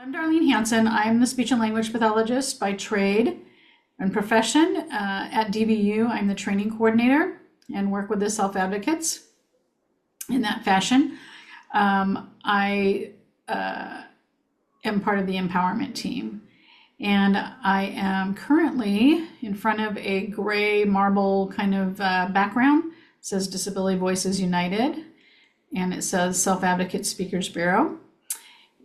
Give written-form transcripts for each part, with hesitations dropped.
I'm Darlene Hansen. I'm the speech and language pathologist by trade and profession. At DVU, I'm the training coordinator and work with the self-advocates in that fashion. I am part of the empowerment team. And I am currently in front of a gray marble kind of background. It says Disability Voices United, and it says Self-Advocate Speakers Bureau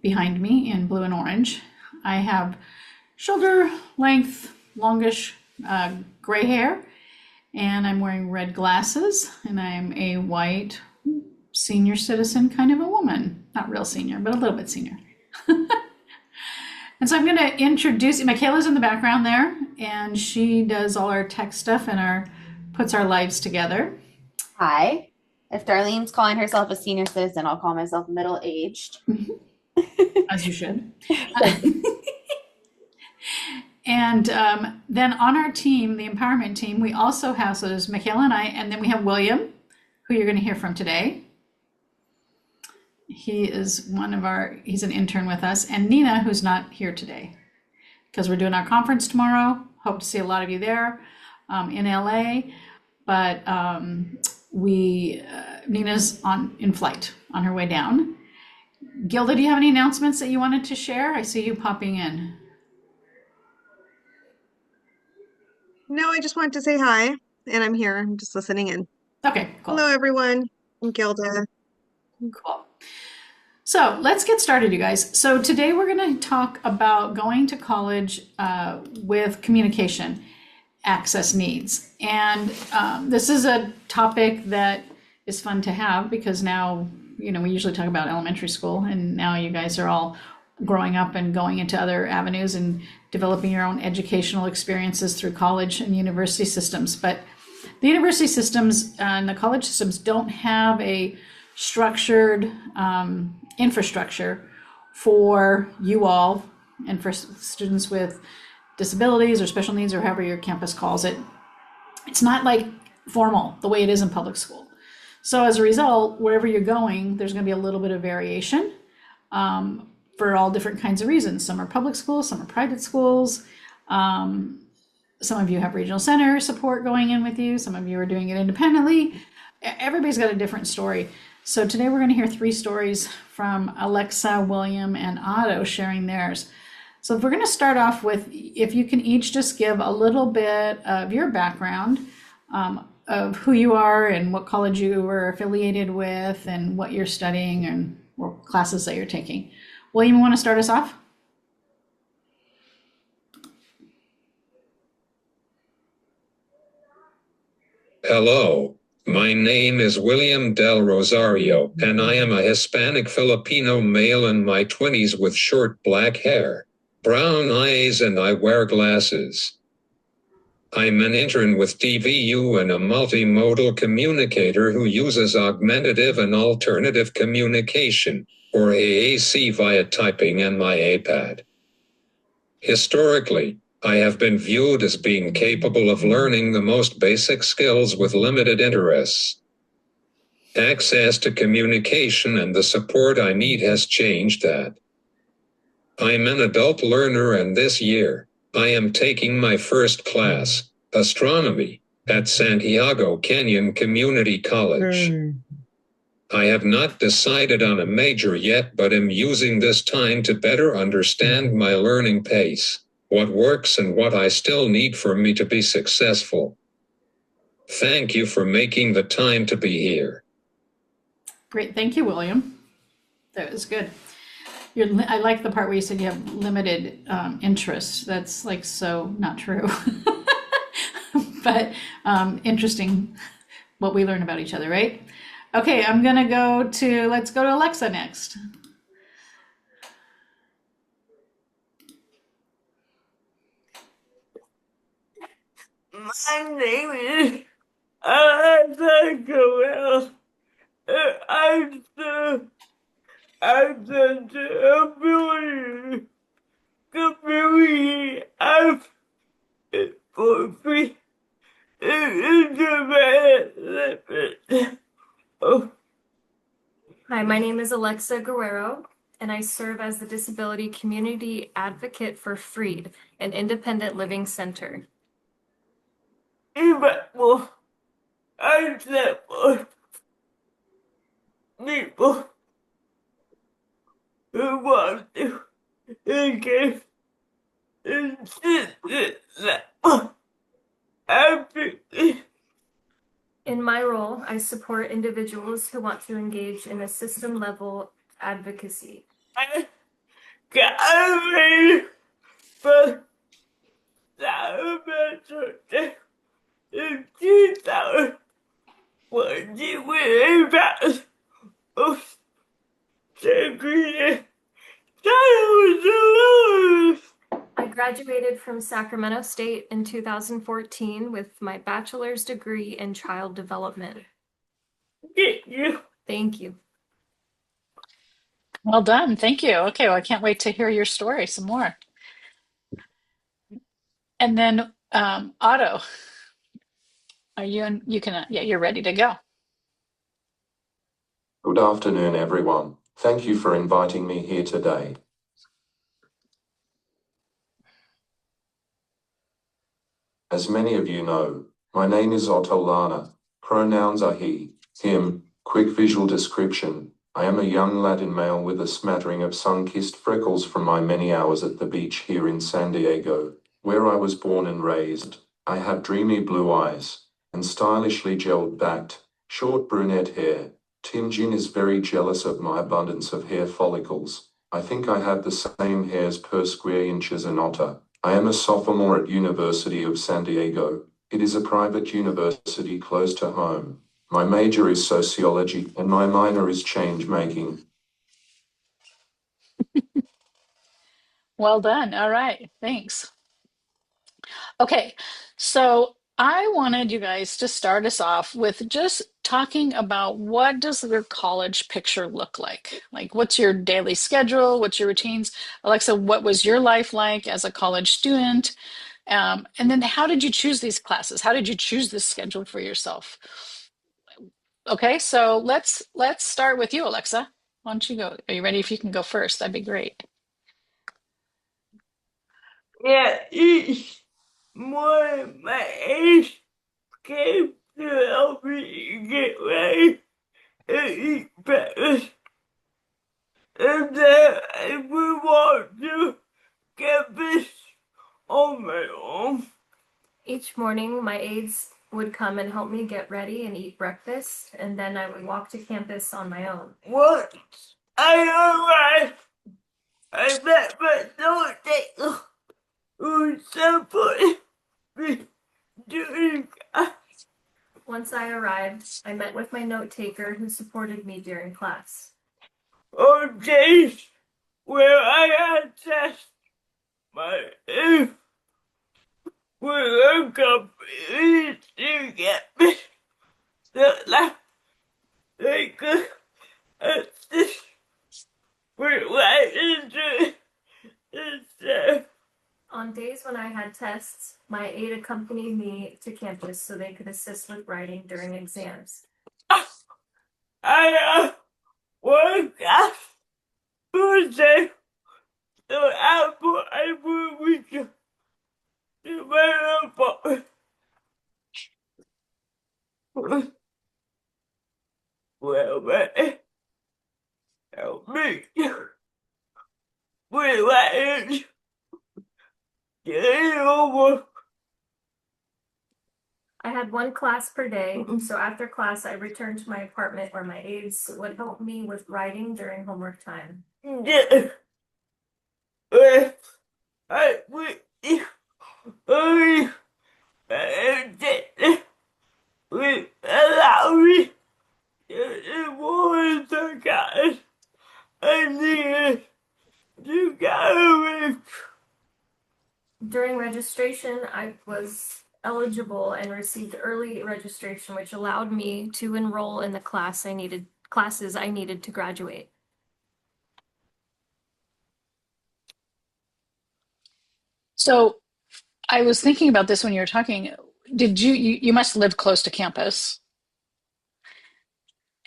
behind me in blue and orange. I have shoulder length, longish gray hair, and I'm wearing red glasses, and I'm a white senior citizen kind of a woman. Not real senior, but a little bit senior. And so I'm going to introduce you. Michaela's in the background there, and she does all our tech stuff and puts our lives together. Hi. If Darlene's calling herself a senior citizen, I'll call myself middle-aged. As you should. And then on our team, the empowerment team, we also have, so there's Michaela and I, and then we have William, who you're going to hear from today. He is he's an intern with us, and Nina, who's not here today, because we're doing our conference tomorrow. Hope to see a lot of you there in LA, but Nina's in flight on her way down. Gilda, do you have any announcements that you wanted to share? I see you popping in. No, I just wanted to say hi, and I'm here. I'm just listening in. Okay, cool. Hello, everyone. I'm Gilda. Cool. So let's get started, you guys. So today we're going to talk about going to college with communication access needs. And this is a topic that is fun to have because now, we usually talk about elementary school, and now you guys are all growing up and going into other avenues and developing your own educational experiences through college and university systems. But the university systems and the college systems don't have a structured infrastructure for you all and for students with disabilities or special needs or however your campus calls it. It's not like formal the way it is in public school. So as a result, wherever you're going, there's going to be a little bit of variation for all different kinds of reasons. Some are public schools, some are private schools. Some of you have regional center support going in with you. Some of you are doing it independently. Everybody's got a different story. So today we're going to hear 3 stories from Alexa, William, and Otto sharing theirs. So if we're going to start off with, if you can each just give a little bit of your background of who you are and what college you were affiliated with and what you're studying and what classes that you're taking. William, you want to start us off? Hello, my name is William Del Rosario, and I am a Hispanic Filipino male in my 20s with short black hair, brown eyes, and I wear glasses. I'm an intern with DVU and a multimodal communicator who uses augmentative and alternative communication, or AAC, via typing and my iPad. Historically, I have been viewed as being capable of learning the most basic skills with limited interests. Access to communication and the support I need has changed that. I'm an adult learner, and this year, I am taking my first class, astronomy, at Santiago Canyon Community College. I have not decided on a major yet, but am using this time to better understand my learning pace, what works and what I still need for me to be successful. Thank you for making the time to be here. Great, thank you, William. That was good. I like the part where you said you have limited interests. That's like so not true. But interesting what we learn about each other, right? Okay, let's go to Alexa next. My name is Alexa Joel. I'm the disability community for free development. Hi, my name is Alexa Guerrero, and I serve as the Disability Community Advocate for Freed, an independent living center. Impactful example people who want to engage in advocacy. In my role, I support individuals who want to engage in a system-level advocacy. I got ready for that in 2000 when you were about of segregated childhood. I graduated from Sacramento State in 2014 with my bachelor's degree in child development. Thank you. Thank you. Well done. Thank you. Okay, well, I can't wait to hear your story some more. And then Otto, are you in, you can, yeah, you're ready to go. Good afternoon, everyone. Thank you for inviting me here today. As many of you know, my name is Otto Lana. Pronouns are he, him. Quick visual description. I am a young Latin male with a smattering of sun-kissed freckles from my many hours at the beach here in San Diego, where I was born and raised. I have dreamy blue eyes and stylishly gelled-backed, short brunette hair. Tim Jin is very jealous of my abundance of hair follicles. I think I have the same hairs per square inch as an otter. I am a sophomore at University of San Diego. It is a private university close to home. My major is sociology and my minor is change making. Well done. All right. Thanks. Okay, so I wanted you guys to start us off with just talking about what does your college picture look like? Like, what's your daily schedule? What's your routines? Alexa, what was your life like as a college student? And then how did you choose these classes? How did you choose this schedule for yourself? Okay, so let's start with you, Alexa. Why don't you go? Are you ready? If you can go first, that'd be great. Yeah, each one of my age came to help me get ready and eat breakfast. And then I would walk to campus on my own. Each morning, my aides would come and help me get ready and eat breakfast, and then I would walk to campus on my own. Once I arrived, I met my note taker who supported me during class. Once I arrived, I met with my note taker who supported me during class. On days where I had tests, my aides would accompany to get me the last they could assist with writing to instead. On days when I had tests, my aide accompanied me to campus so they could assist with writing during exams. I work at Tuesday, so after I will reach to my apartment. Well, man, help me with writing. Get over. I had one class per day, so after class, I returned to my apartment where my aides would help me with writing during homework time. Yeah. I would would allow me to avoid the guys I needed to go with. During registration, I was eligible and received early registration, which allowed me to enroll in the classes I needed to graduate. So I was thinking about this when you were talking. Did you must live close to campus.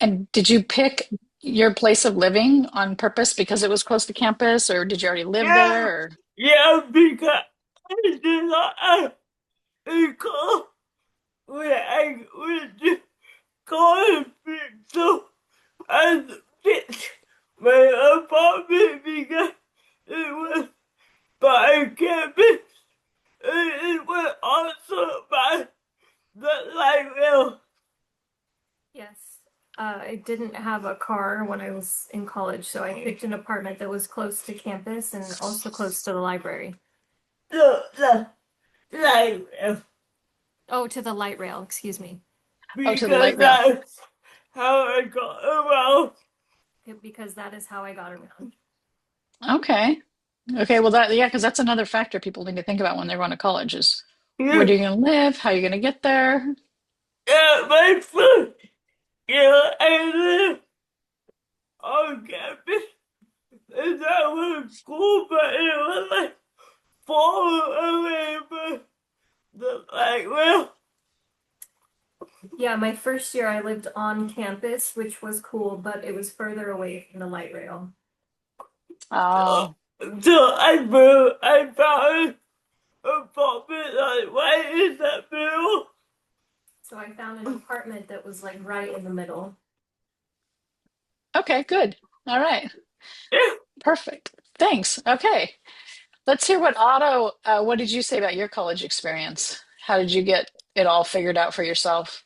And did you pick your place of living on purpose because it was close to campus, or did you already live Yeah, there? Or... yeah, because I did not have a car where I would call and so I picked my apartment because it was by campus and it was also by the light rail. Yes. I didn't have a car when I was in college, so I picked an apartment that was close to campus and also close to the library. The light rail. Oh, to the light rail, excuse me. Oh, to the light Because rail. that's how I got around. Because that is how I got around. Okay. Okay, well yeah, because that's another factor people need to think about when they're going to college is where Yeah, are you going to live? How are you going to get there? yeah, my first year I lived on campus and that was cool, but it was like far away from the light rail. Yeah, my first year I lived on campus, which was cool, but it was further away from the light rail. Oh, So I found an apartment like right in that middle. So I found an apartment that was like right in the middle. okay, good. All right. Yeah. Perfect. Thanks. Okay. Let's hear what Otto, what did you say about your college experience? How did you get it all figured out for yourself?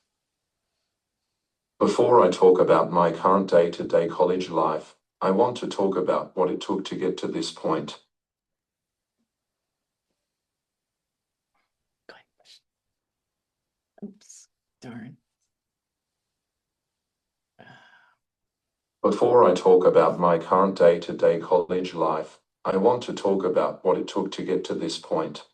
Before I talk about my current day-to-day college life, I want to talk about what it took to get to this point. Oops, darn. Before I talk about my current day-to-day college life, I want to talk about what it took to get to this point.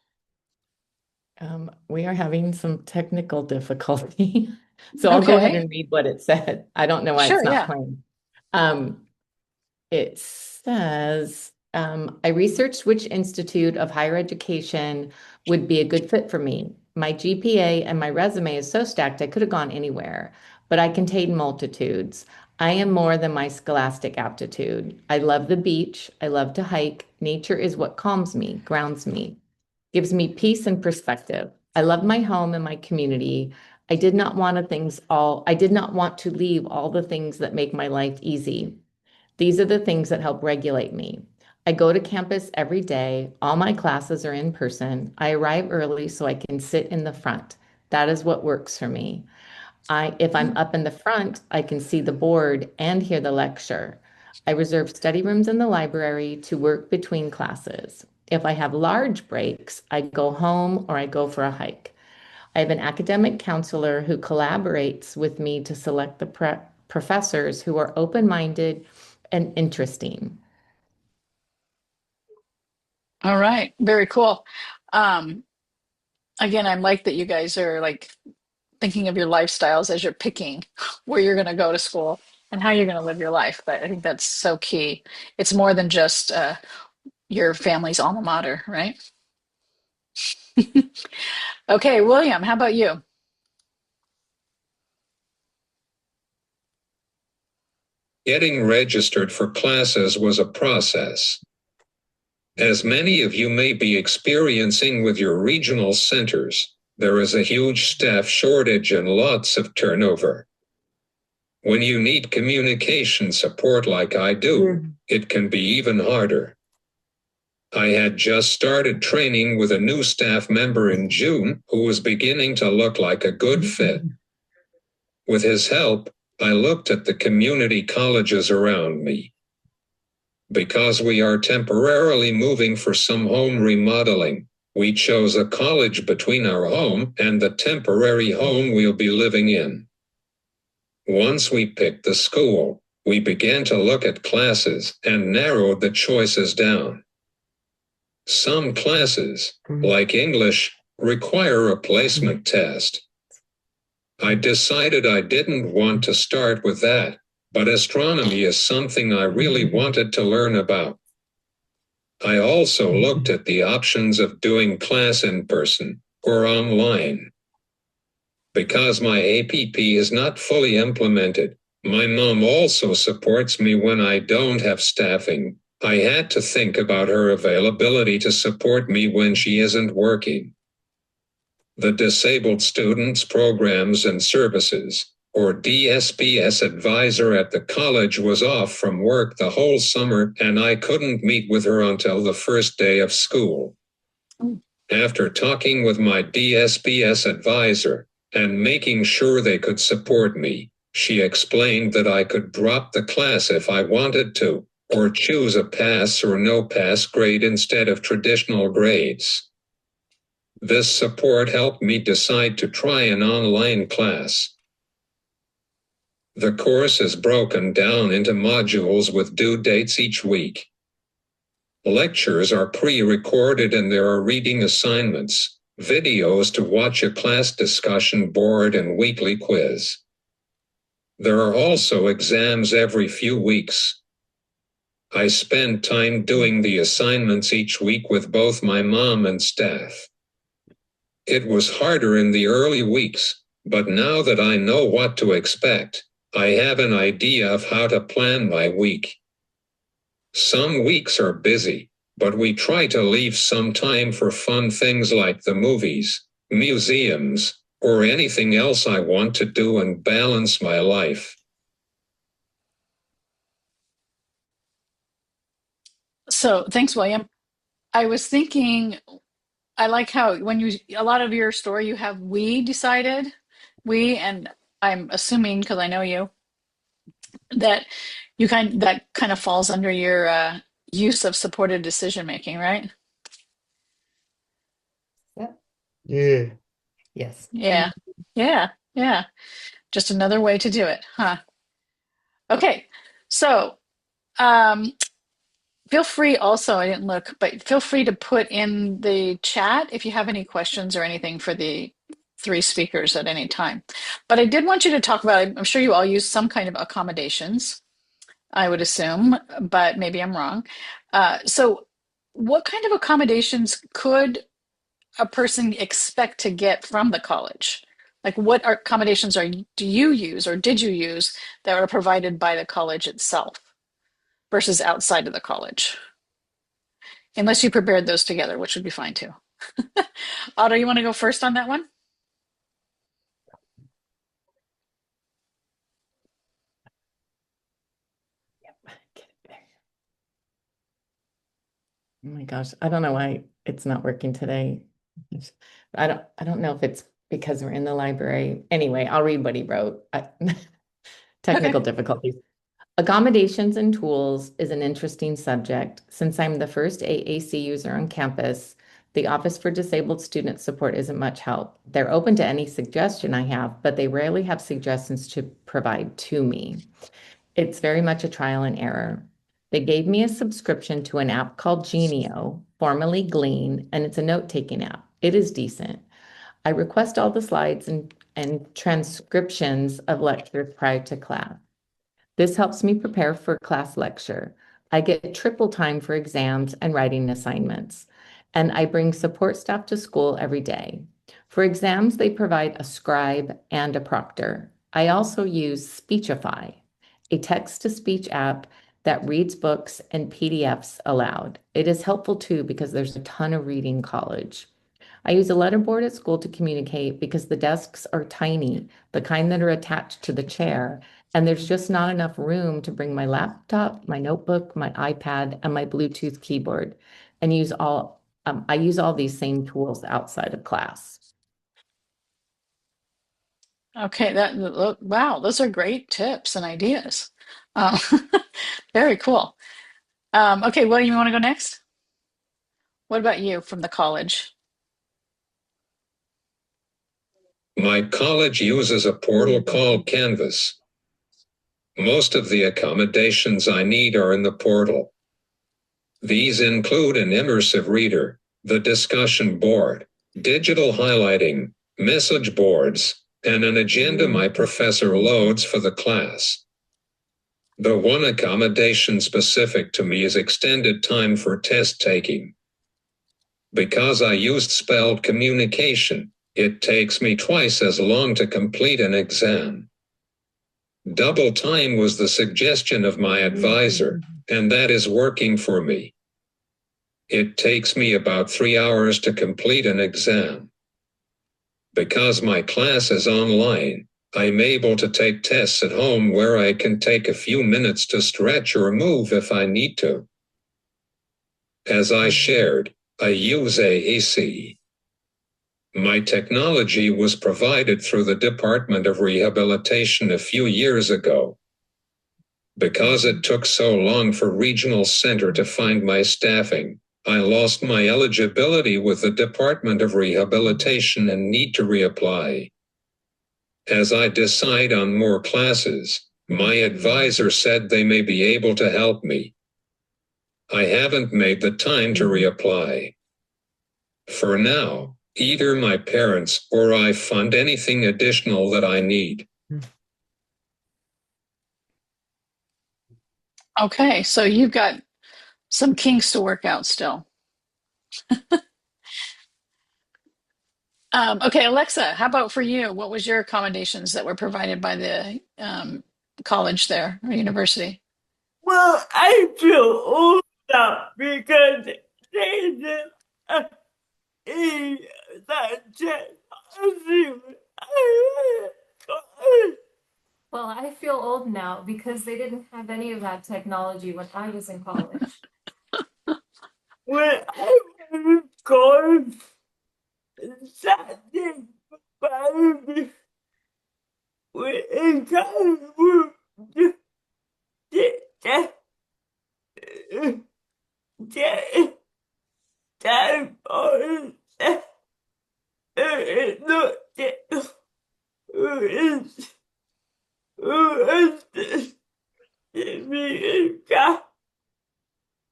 We are having some technical difficulty. So I'll go ahead Okay. and read what it said. I don't know why it's Sure, not yeah. playing. It says, I researched which institute of higher education would be a good fit for me. My GPA and my resume is so stacked I could have gone anywhere, but I contain multitudes. I am more than my scholastic aptitude. I love the beach. I love to hike. Nature is what calms me, grounds me, gives me peace and perspective. I love my home and my community. I did not want to leave all the things that make my life easy. These are the things that help regulate me. I go to campus every day. All my classes are in person. I arrive early so I can sit in the front. That is what works for me. If I'm up in the front, I can see the board and hear the lecture. I reserve study rooms in the library to work between classes. If I have large breaks, I go home or I go for a hike. I have an academic counselor who collaborates with me to select the professors who are open-minded and interesting. All right. Very cool. Um, Again, I like that you guys are like thinking of your lifestyles as you're picking where you're going to go to school and how you're going to live your life. But I think that's so key. It's more than just your family's alma mater, right? Okay, William, how about you? Getting registered for classes was a process. As many of you may be experiencing with your regional centers, there is a huge staff shortage and lots of turnover. When you need communication support like I do, it can be even harder. I had just started training with a new staff member in June who was beginning to look like a good fit. With his help, I looked at the community colleges around me. Because we are temporarily moving for some home remodeling, we chose a college between our home and the temporary home we'll be living in. Once we picked the school, we began to look at classes and narrowed the choices down. Some classes, like English, require a placement test. I decided I didn't want to start with that, but astronomy is something I really wanted to learn about. I also looked at the options of doing class in person or online. Because my APP is not fully implemented, My mom also supports me when I don't have staffing. I had to think about her availability to support me when she isn't working. The Disabled Students Programs and Services, or DSPS advisor at the college was off from work the whole summer and I couldn't meet with her until the first day of school. After talking with my DSPS advisor and making sure they could support me, she explained that I could drop the class if I wanted to, or choose a pass or no pass grade instead of traditional grades. This support helped me decide to try an online class. The course is broken down into modules with due dates each week. Lectures are pre-recorded and there are reading assignments, videos to watch, a class discussion board, and weekly quiz. There are also exams every few weeks. I spend time doing the assignments each week with both my mom and staff. It was harder in the early weeks, but now that I know what to expect, I have an idea of how to plan my week. Some weeks are busy, but we try to leave some time for fun things like the movies, museums, or anything else I want to do and balance my life. So thanks, William. I was thinking, I like how when a lot of your story, you have we decided, and I'm assuming, because I know you, that that kind of falls under your use of supported decision making, right? Yeah. Yes. Yeah, yeah, yeah. Just another way to do it, huh? Okay, so um, feel free also, I didn't look, but feel free to put in the chat if you have any questions or anything for the three speakers at any time. But I did want you to talk about, I'm sure you all use some kind of accommodations, I would assume, but maybe I'm wrong. So what kind of accommodations could a person expect to get from the college? Like what accommodations do you use or did you use that were provided by the college itself versus outside of the college? Unless you prepared those together, which would be fine too. Otto, you want to go first on that one? Get it there. Oh my gosh, I don't know why it's not working today. I don't know if it's because we're in the library. Anyway, I'll read what he wrote. Technical Okay. difficulties. Accommodations and tools is an interesting subject. Since I'm the first AAC user on campus, the Office for Disabled Student Support isn't much help. They're open to any suggestion I have, but they rarely have suggestions to provide to me. It's very much a trial and error. They gave me a subscription to an app called Genio, formerly Glean, and it's a note-taking app. It is decent. I request all the slides and transcriptions of lectures prior to class. This helps me prepare for class lecture. I get triple time for exams and writing assignments, and I bring support staff to school every day. For exams, they provide a scribe and a proctor. I also use Speechify, a text-to-speech app that reads books and PDFs aloud. It is helpful too because there's a ton of reading college. I use a letterboard at school to communicate because the desks are tiny, the kind that are attached to the chair, and there's just not enough room to bring my laptop, my notebook, my iPad, and my Bluetooth keyboard, and I use all these same tools outside of class. Okay, wow, those are great tips and ideas. Uh, very cool. Okay, William, you want to go next? What about you from the college? My college uses a portal called Canvas. Most of the accommodations I need are in the portal. These include an immersive reader, the discussion board, digital highlighting, message boards, and an agenda my professor loads for the class. The one accommodation specific to me is extended time for test taking. Because I used spelled communication, it takes me twice as long to complete an exam. Double time was the suggestion of my advisor, and that is working for me. It takes me about 3 hours to complete an exam. Because my class is online, I'm able to take tests at home where I can take a few minutes to stretch or move if I need to. As I shared, I use AAC. My technology was provided through the Department of Rehabilitation a few years ago. Because it took so long for Regional Center to find my staffing, I lost my eligibility with the Department of Rehabilitation and need to reapply. As I decide on more classes, my advisor said they may be able to help me. I haven't made the time to reapply. For now, either my parents or I fund anything additional that I need. Okay, so you've got some kinks to work out still. Okay, Alexa, how about for you? What was your accommodations that were provided by the college there or university? Well, I feel old now because they did in that technology. Well, I feel old now because they didn't have any of that technology when I was in college. When I was going Saturday, Friday, when kind of that time on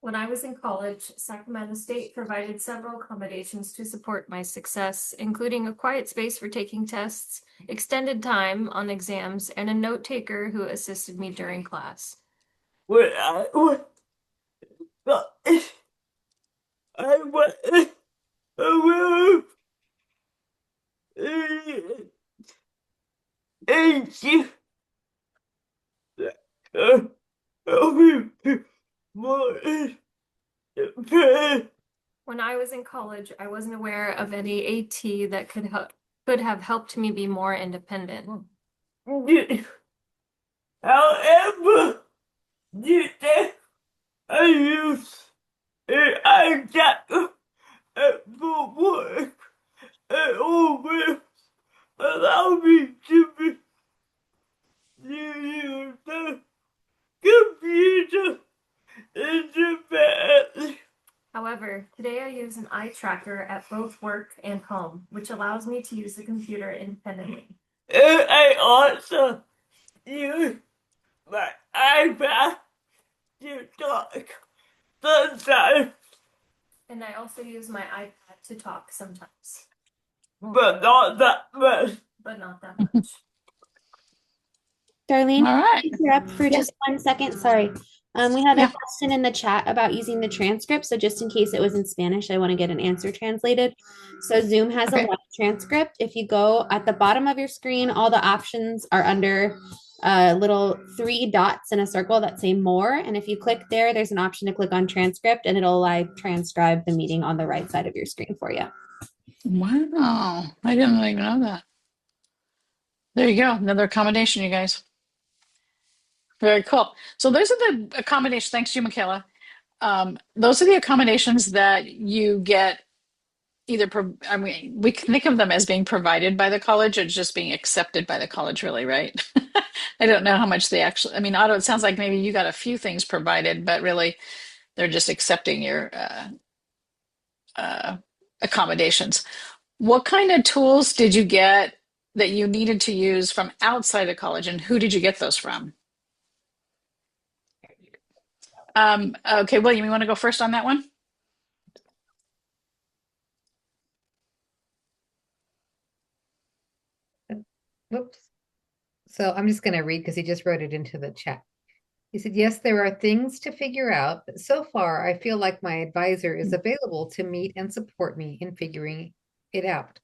When I was in college, Sacramento State provided several accommodations to support my success, including a quiet space for taking tests, extended time on exams, and a note taker who assisted me during class. when I was I was anxious. When I was in college, I wasn't aware of any AT that could have helped me be more independent. However, I use I got for work and over allow me to be use the computer independently. However, today I use an eye tracker at both work and home, which allows me to use the computer independently. And I also use my iPad to talk sometimes, And I also use my iPad to talk sometimes, but not that much. but not that much. Darlene, All right. interrupt for Yeah. just 1 second. Sorry. We have Yeah. a question in the chat about using the transcript. So just in case it was in Spanish, I want to get an answer translated. So Zoom has a Okay. live transcript. If you go at the bottom of your screen, all the options are under little 3 dots in a circle that say more. And if you click there, there's an option to click on transcript and it'll live transcribe the meeting on the right side of your screen for you. Wow. I didn't even know that. There you go. Another accommodation, you guys. Very cool. So those are the accommodations. Thanks to you, Michaela. Those are the accommodations that you get either, I mean, we can think of them as being provided by the college or just being accepted by the college, really, right? I don't know how much they actually, I mean, Otto, it sounds like maybe you got a few things provided, but really they're just accepting your accommodations. What kind of tools did you get that you needed to use from outside of college, and who did you get those from? Okay, William, you want to go first on that one? Whoops. So I'm just going to read because he just wrote it into the chat. He said, yes, there are things to figure out, but so far I feel like my advisor is available to meet and support me in figuring it out,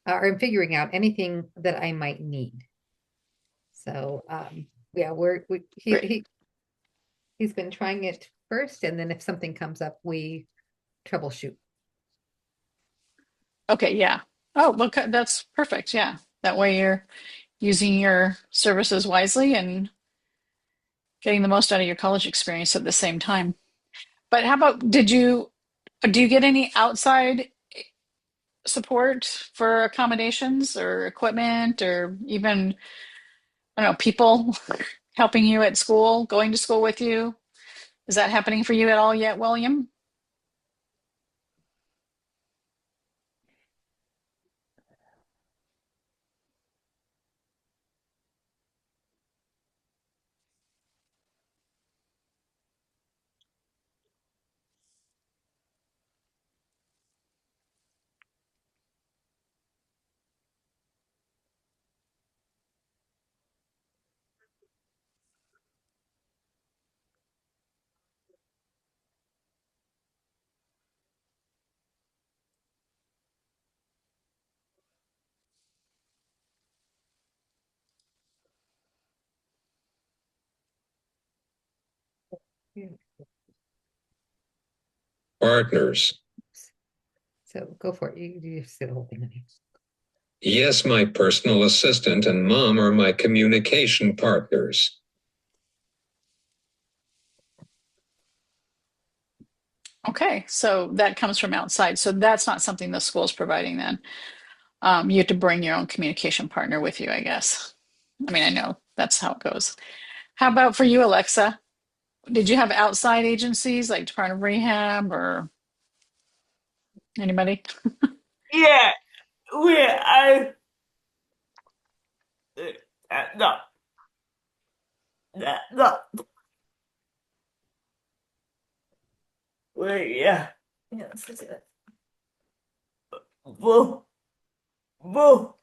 or in figuring out anything that I might need. So yeah, Great. he's been trying it first, and then if something comes up, we troubleshoot. Okay, yeah. Oh, well, that's perfect. Yeah. That way you're using your services wisely and getting the most out of your college experience at the same time. But how about, do you get any outside support for accommodations or equipment or even, I don't know, people helping you at school, going to school with you? Is that happening for you at all yet, William? Yeah. Partners. So go for it. You just say the whole thing. Honey. Yes, my personal assistant and mom are my communication partners. Okay, so that comes from outside. So that's not something the school's providing then. You have to bring your own communication partner with you, I guess. I mean, I know that's how it goes. How about for you, Alexa? Did you have outside agencies like Department of Rehab or anybody? Yeah, I no, no, wait, yeah, Yeah, this is it. well, well,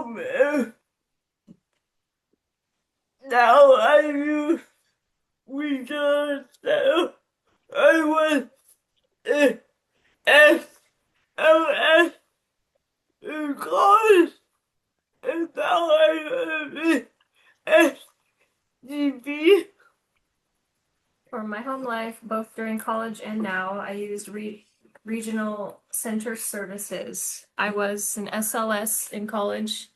man, now I use weekends now. I was SLS in college, and now I am in SGB. For my home life, both during college and now, I used regional center services. I was an SLS in college.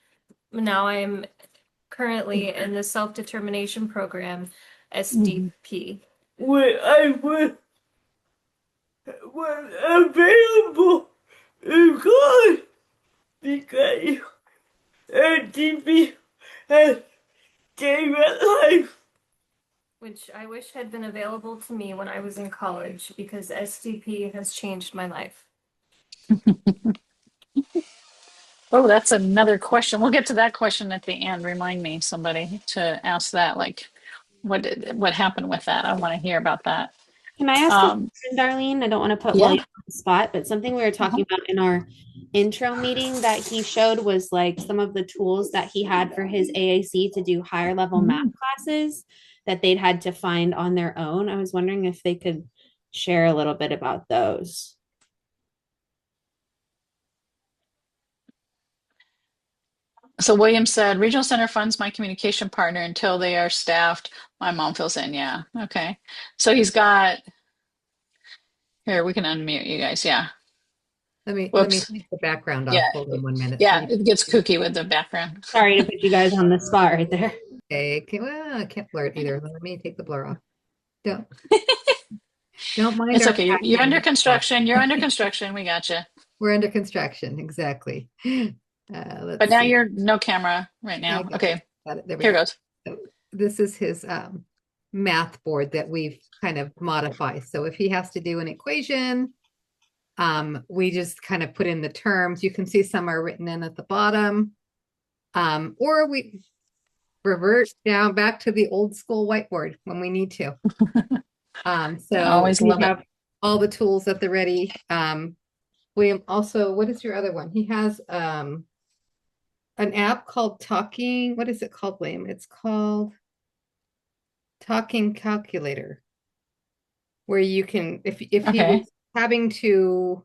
Now I am currently in the self-determination program, SDP. When I was available in college because SGB has gave it life. Which I wish had been available to me when I was in college because SDP has changed my life. Oh, that's another question. We'll get to that question at the end. Remind me, somebody, to ask that. Like, what happened with that? I want to hear about that. Can I ask a Um, question, Darlene? I don't want to put yeah. William on the spot, but something we were talking about in our intro meeting that he showed was like some of the tools that he had for his AAC to do higher level math classes that they'd had to find on their own. I was wondering if they could share a little bit about those. So William said, Regional Center funds my communication partner until they are staffed. My mom fills in. Yeah. Okay. So he's got, here, we can unmute you guys. Yeah. Let me Whoops. take the background Yeah. off. Hold on 1 minute. Yeah. It gets kooky with the background. Sorry to put you guys on the spot right there. Okay, well, I can't blur it either. Let me take the blur off. Don't don't mind It's our okay. You're under passion. construction. You're under construction. We got you. We're under construction, exactly. But Let's now see. you're no camera right I now. got Okay. it. Got it. There we Here go. goes. So this is his math board that we've kind of modified. So if he has to do an equation, we just kind of put in the terms. You can see some are written in at the bottom. Or we revert down back to the old school whiteboard when we need to. I So always we love it. have all the tools at the ready. William also, what is your other one? He has an app called Talking. What is it called, William? It's called Talking Calculator, where you can, if he Okay. was having to,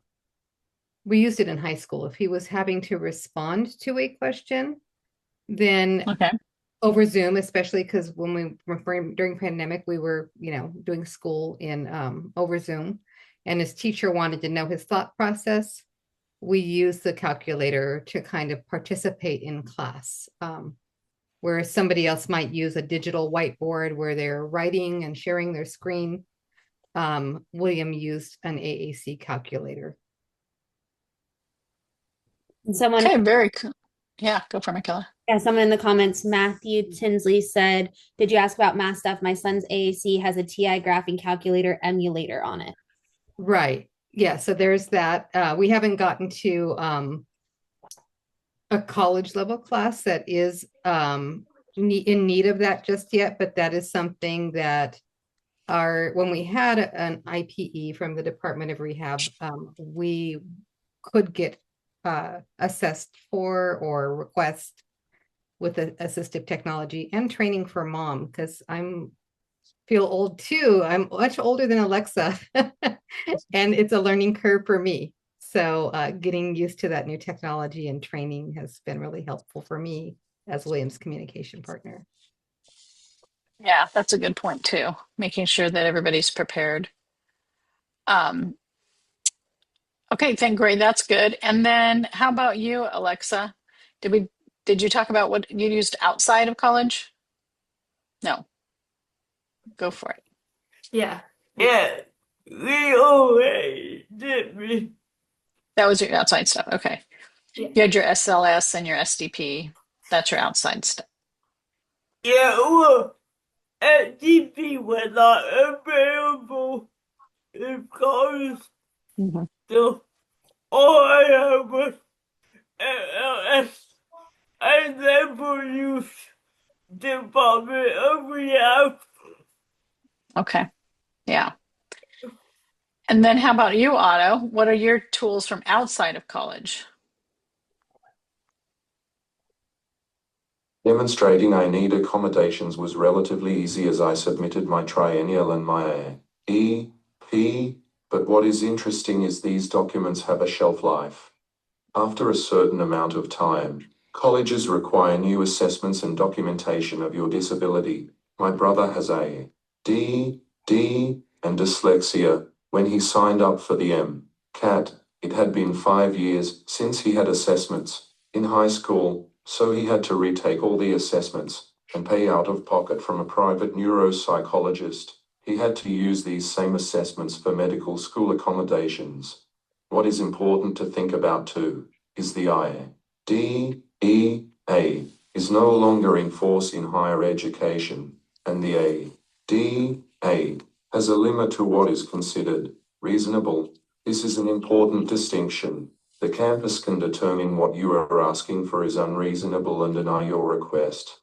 we used it in high school. If he was having to respond to a question, then Okay. over Zoom, especially because when we were during pandemic, we were, doing school in over Zoom. And his teacher wanted to know his thought process. We used the calculator to kind of participate in class. Whereas somebody else might use a digital whiteboard where they're writing and sharing their screen. William used an AAC calculator. And someone, Okay, very cool. Yeah, go for it, Michaela. yeah, someone in the comments, Matthew Tinsley said, "Did you ask about math stuff? My son's AAC has a TI graphing calculator emulator on it." Right. Yeah. So there's that. We haven't gotten to a college level class that is in need of that just yet, but that is something that when we had an IPE from the Department of Rehab, we could get assessed for or request with assistive technology and training for mom, because I'm feel old too. I'm much older than Alexa and it's a learning curve for me. So getting used to that new technology and training has been really helpful for me as William's communication partner. Yeah, that's a good point too. Making sure that everybody's prepared. Okay, then great, that's good. And then how about you, Alexa? Did you talk about what you used outside of college? No, go for it. Yeah. Yeah. We always did me. That was your outside stuff. Okay. Yeah. You had your SLS and your SDP. That's your outside stuff. Yeah, well, SDP was not available in college, Mhm. so all I had was LS. I never used Department of Rehab. Okay. Yeah. And then how about you, Otto? What are your tools from outside of college? Demonstrating I need accommodations was relatively easy as I submitted my triennial and my AP, but what is interesting is these documents have a shelf life. After a certain amount of time, colleges require new assessments and documentation of your disability. My brother has ADD and dyslexia. When he signed up for the MCAT, it had been 5 years since he had assessments in high school, so he had to retake all the assessments and pay out of pocket from a private neuropsychologist. He had to use these same assessments for medical school accommodations. What is important to think about too is the IDEA is no longer in force in higher education, and the ADA has a limit to what is considered reasonable. This is an important distinction. The campus can determine what you are asking for is unreasonable and deny your request.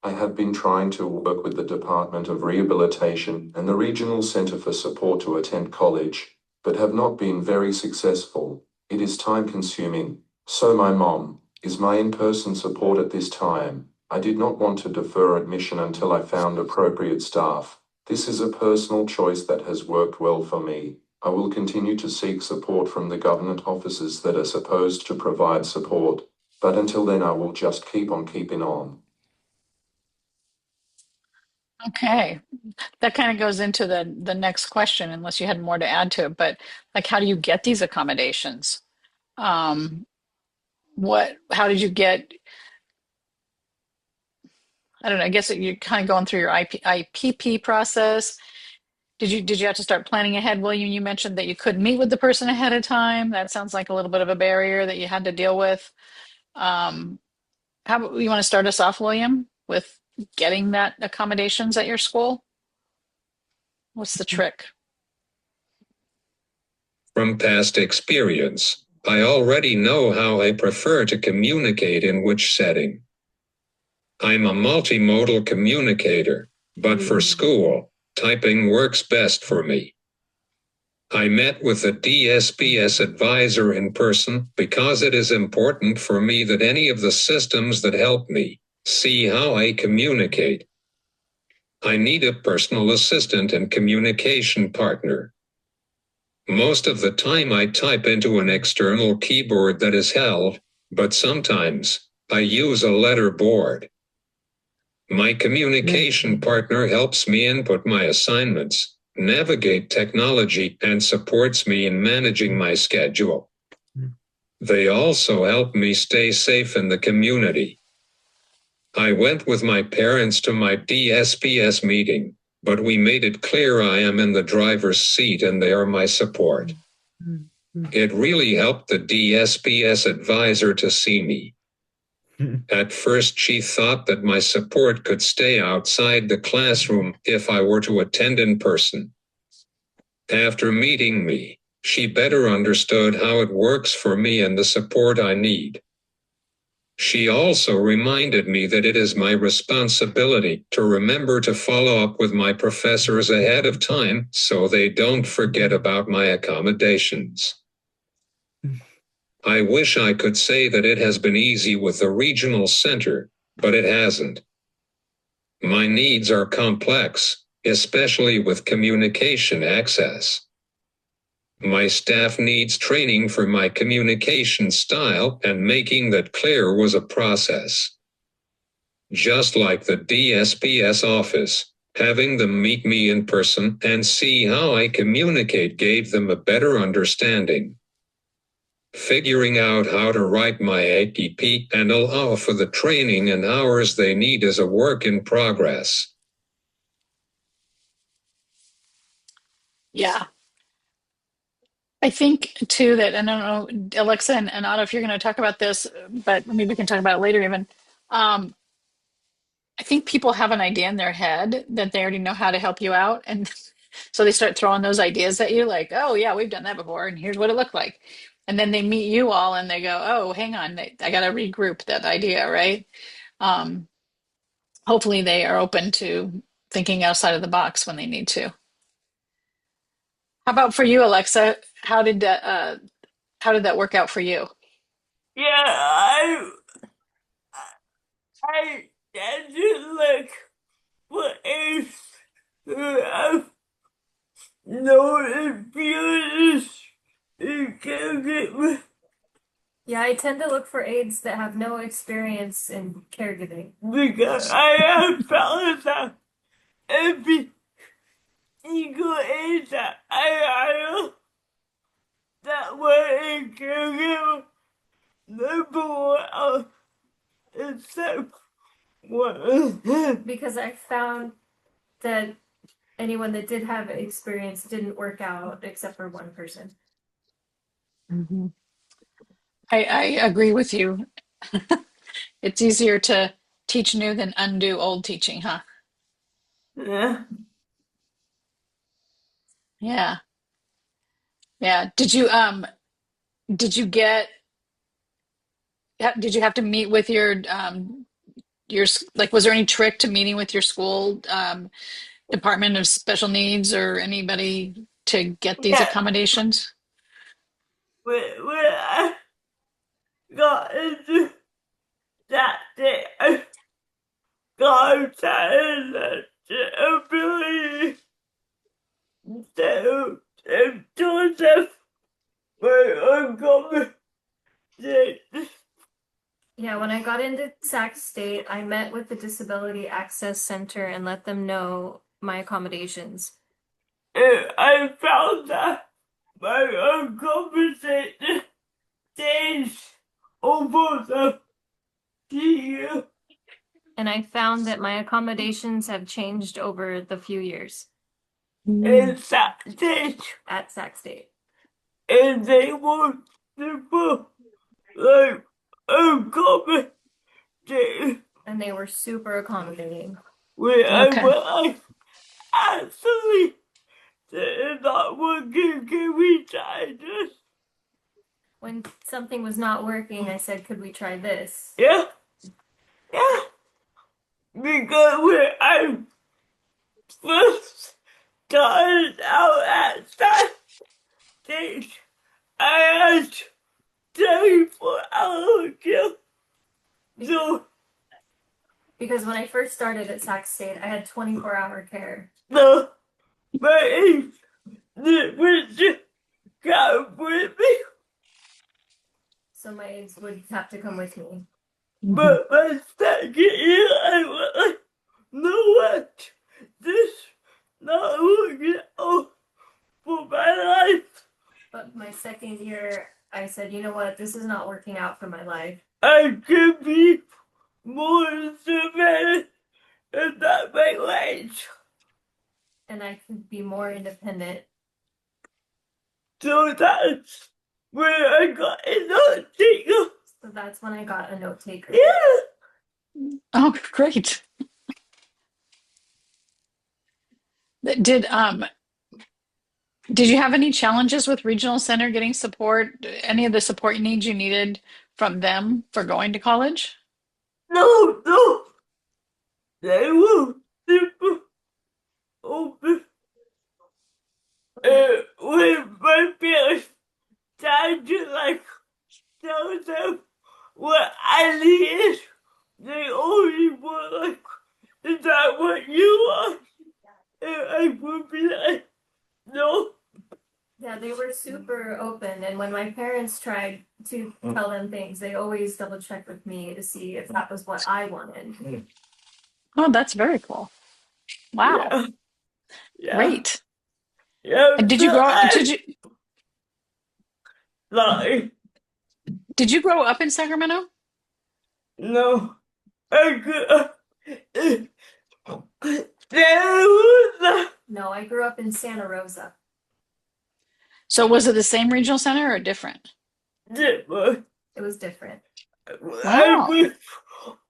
I have been trying to work with the Department of Rehabilitation and the Regional Center for Support to attend college, but have not been very successful. It is time consuming, so my mom is my in-person support at this time. I did not want to defer admission until I found appropriate staff. This is a personal choice that has worked well for me. I will continue to seek support from the government offices that are supposed to provide support, but until then I will just keep on keeping on. Okay. That kind of goes into the next question, unless you had more to add to it, but like how do you get these accommodations? How did you get, I don't know, I guess you're kind of going through your IPP process. Did you have to start planning ahead, William? You mentioned that you couldn't meet with the person ahead of time. That sounds like a little bit of a barrier that you had to deal with. How about you want to start us off, William, with getting that accommodations at your school? What's the trick? From past experience, I already know how I prefer to communicate in which setting. I'm a multimodal communicator, but for school, typing works best for me. I met with a DSPS advisor in person because it is important for me that any of the systems that help me see how I communicate. I need a personal assistant and communication partner. Most of the time I type into an external keyboard that is held, but sometimes I use a letterboard. My communication partner helps me input my assignments, navigate technology, and supports me in managing my schedule. They also help me stay safe in the community. I went with my parents to my DSPS meeting, but we made it clear I am in the driver's seat and they are my support. It really helped the DSPS advisor to see me. At first, she thought that my support could stay outside the classroom if I were to attend in person. After meeting me, she better understood how it works for me and the support I need. She also reminded me that it is my responsibility to remember to follow up with my professors ahead of time so they don't forget about my accommodations. I wish I could say that it has been easy with the regional center, but it hasn't. My needs are complex, especially with communication access. My staff needs training for my communication style, and making that clear was a process. Just like the DSPS office, having them meet me in person and see how I communicate gave them a better understanding. Figuring out how to write my APP and allow for the training and hours they need is a work in progress. Yeah. I think too that, and I don't know, Alexa and Otto, if you're going to talk about this, but maybe we can talk about it later even. I think people have an idea in their head that they already know how to help you out. And so they start throwing those ideas at you like, oh, yeah, we've done that before. And here's what it looked like. And then they meet you all and they go, oh, hang on, I got to regroup that idea, right? Um, Hopefully they are open to thinking outside of the box when they need to. How about for you, Alexa? How did that work out for you? Yeah, I did look for a have no experience in caregiving. Yeah, I tend to look for aides that have no experience in caregiving. Because I have found that every single aide that I hire that were in caregiver number one except one. Because I found that anyone that did have experience didn't work out except for one person. I agree with you. It's easier to teach new than undo old teaching, huh? Yeah. Yeah. Yeah. Did you get did you have to meet with like was there any trick to meeting with your school Department of Special Needs or anybody to get these Yeah. accommodations? When I got into that day, I contacted the ability to Joseph for accommodation. Yeah, when I got into Sac State, I met with the Disability Access Center and let them know my accommodations. And I found that my accommodation changed over the year. And I found that my accommodations have changed over the few years In Sac State. at Sac State. And they were super like accommodating. And they were super accommodating. When I Okay. realized actually they're not working, can we try this? When something was not working, I said, could we try this? Yeah. Yeah. Because when I first started out at that stage, I had 24-hour shift. So Because when I first started at Sac State, I had 24-hour care. the my was just got with me. So my aides would have to come with me. But my second year, I was like, know what? This not working out for my life. But my second year, I said, you know what? This is not working out for my life. I could be more independent if that makes sense. And I could be more independent. So that's where I got a note taker. So that's when I got a note taker. Yeah. Oh, great. Did did you have any challenges with Regional Center getting support? Any of the support needs you needed from them for going to college? No, no. They were super open. When my parents tried to like tell them what I needed, they only were like, is that what you want? And I would be like, no. Yeah, they were super open. And when my parents tried to tell them things, they always double checked with me to see if that was what I wanted. Oh, that's very cool. Wow. Yeah. Yeah. Great. Yeah. And So did you grow up in Sacramento? no. I could. There was No, I grew up in Santa Rosa. So was it the same regional center or different? a different. It was different. I Wow. was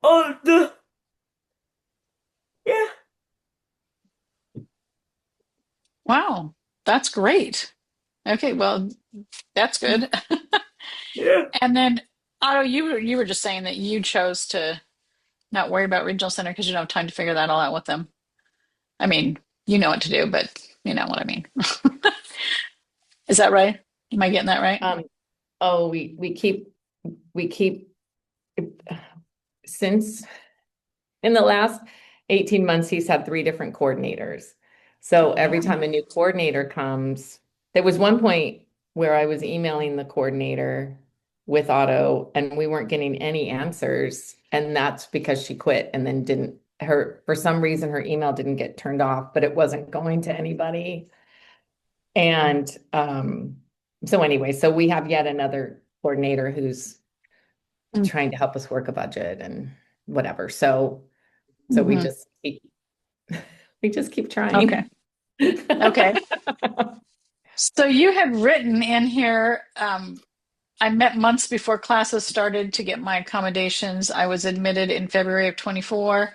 on the. Yeah. Wow. That's great. Okay, well, that's good. Yeah. And then Otto, you were just saying that you chose to not worry about regional center because you don't have time to figure that all out with them. I mean, you know what to do, but you know what I mean. Is that right? Am I getting that right? Oh, we keep since in the last 18 months, he's had 3 different coordinators. So every time a new coordinator comes, there was one point where I was emailing the coordinator with Otto and we weren't getting any answers. And that's because she quit and then for some reason, her email didn't get turned off, but it wasn't going to anybody. And so anyway, so we have yet another coordinator who's trying to help us work a budget and whatever. So we just keep trying. Okay. Okay. So you had written in here, I met months before classes started to get my accommodations. I was admitted in February of 24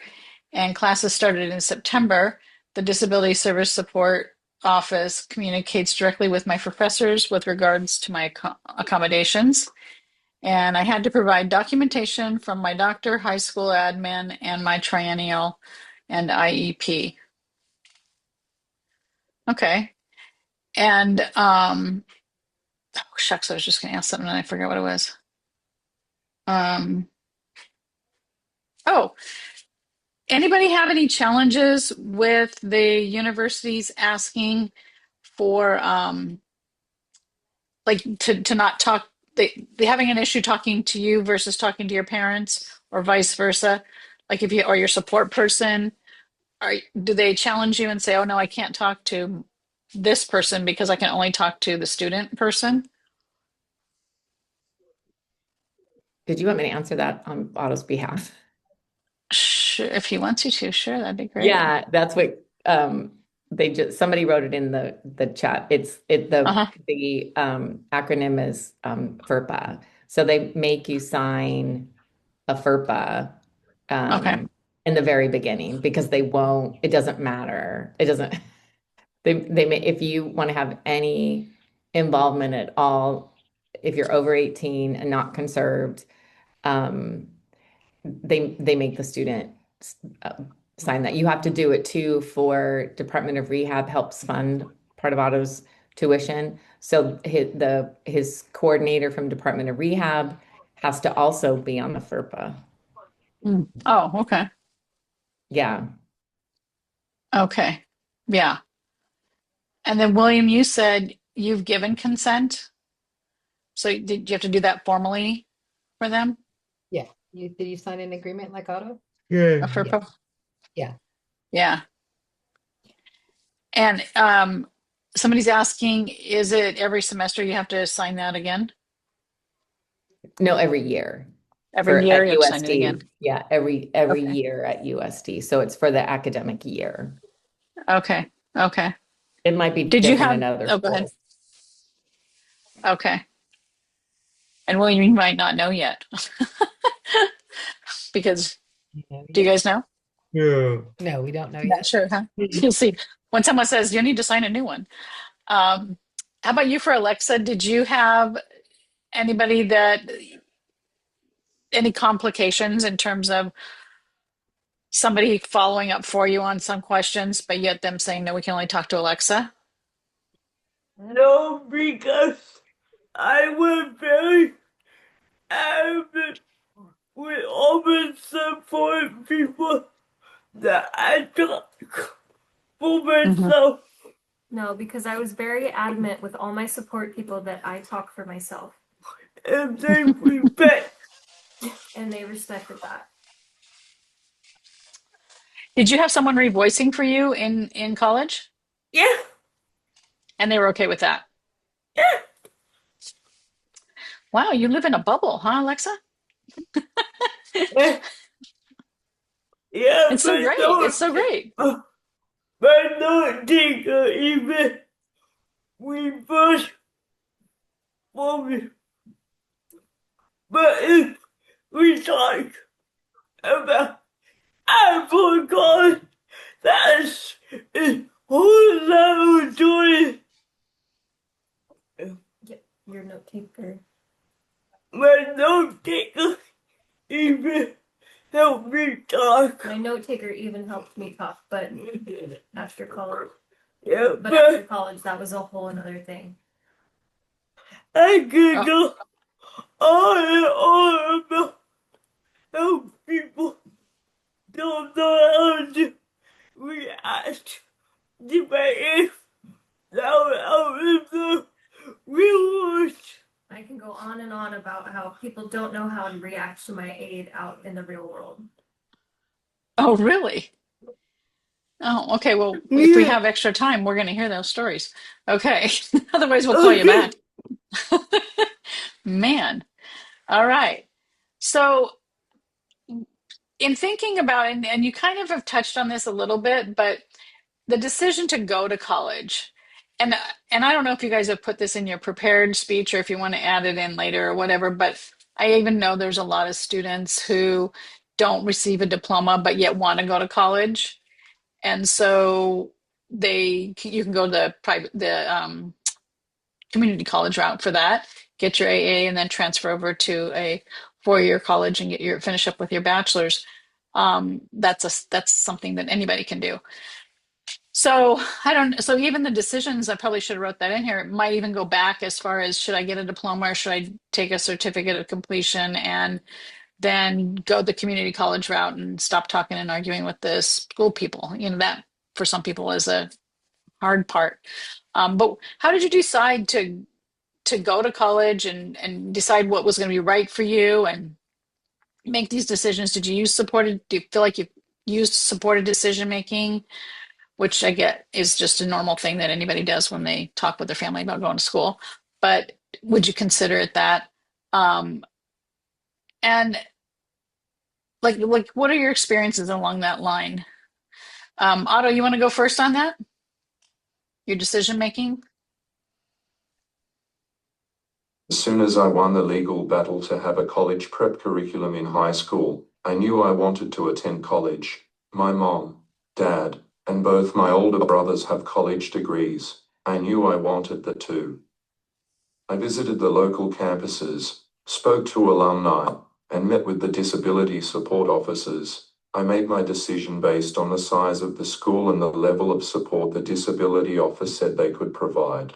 and classes started in September. The Disability Service Support Office communicates directly with my professors with regards to my accommodations. And I had to provide documentation from my doctor, high school admin, and my triennial and IEP. Okay. And oh shucks, I was just gonna ask something and I forgot what it was. Oh, anybody have any challenges with the universities asking for like to not talk they having an issue talking to you versus talking to your parents or vice versa? Like if you or your support person, do they challenge you and say, "Oh no, I can't talk to this person because I can only talk to the student person"? Did you want me to answer that on Otto's behalf? Sure, if he wants you to, sure, that'd be great. Yeah, that's what somebody wrote it in the chat. The acronym is FERPA. So they make you sign a FERPA Okay. in the very beginning because it doesn't matter. It doesn't they may if you want to have any involvement at all, if you're over 18 and not conserved, they make the student uh, sign that. You have to do it too for Department of Rehab helps fund part of Otto's tuition. So his coordinator from Department of Rehab has to also be on the FERPA. Oh, okay. Yeah. Okay. Yeah. And then William, you said you've given consent. So did you have to do that formally for them? Yeah. Did you sign an agreement like Otto? Yeah. For Yeah. Yeah. And somebody's asking, is it every semester you have to sign that again? No, every year. Every year you have to sign it again. Yeah, every Okay. year at USD. So it's for the academic year. Okay. Okay. It might be Did you different in have, other oh, go ahead. schools. Okay. And William, you might not know yet because do you guys know? No, we don't know Not yet. sure, huh? You'll see. When someone says you need to sign a new one. How about you for Alexa? Did you have anybody that any complications in terms of somebody following up for you on some questions, but yet them saying no, we can only talk to Alexa? No, because I was very adamant with all the support people that I talk for myself. No, because I was very adamant with all my support people that I talk for myself, And they respect. and they respected that. Did you have someone revoicing for you in college? Yeah, And they were okay with that? yeah, Wow, you live in a bubble, huh, Alexa? yeah. Yeah, It's so great. It's so great. but don't think even we first for me. But if we talk about Apple God, that's who's that doing Your note taker. my note taker even help me talk. My note taker even helped me talk, but after college, Yeah, but after but college, that was a whole another thing. I could Oh, go on and on about how people don't know how to react depending how in the real world. I can go on and on about how people don't know how to react to my aid out in the real world. oh, really? Oh, okay. Well, if we Yeah, have extra time, we're going to hear those stories. Okay. Otherwise, we'll call you okay. back. Man. All right. So, in thinking about, and you kind of have touched on this a little bit, but the decision to go to college, and and I don't know if you guys have put this in your prepared speech or if you want to add it in later or whatever, but I even know there's a lot of students who don't receive a diploma but yet want to go to college. And so you can go the community college route for that, get your AA, and then transfer over to a 4-year college and finish up with your bachelor's. That's something that anybody can do. So I don't. So even the decisions, I probably should have wrote that in here. It might even go back as far as should I get a diploma or should I take a certificate of completion and then go the community college route and stop talking and arguing with the school people. That for some people is a hard part. But how did you decide to go to college and decide what was going to be right for you and make these decisions? Did you use supported? Do you feel like you used supported decision making, which I get is just a normal thing that anybody does when they talk with their family about going to school? But would you consider it that? And like what are your experiences along that line? Otto, you want to go first on that? Your decision making? As soon as I won the legal battle to have a college prep curriculum in high school, I knew I wanted to attend college. My mom, dad, and both my older brothers have college degrees. I knew I wanted that too. I visited the local campuses, spoke to alumni, and met with the disability support officers. I made my decision based on the size of the school and the level of support the disability office said they could provide.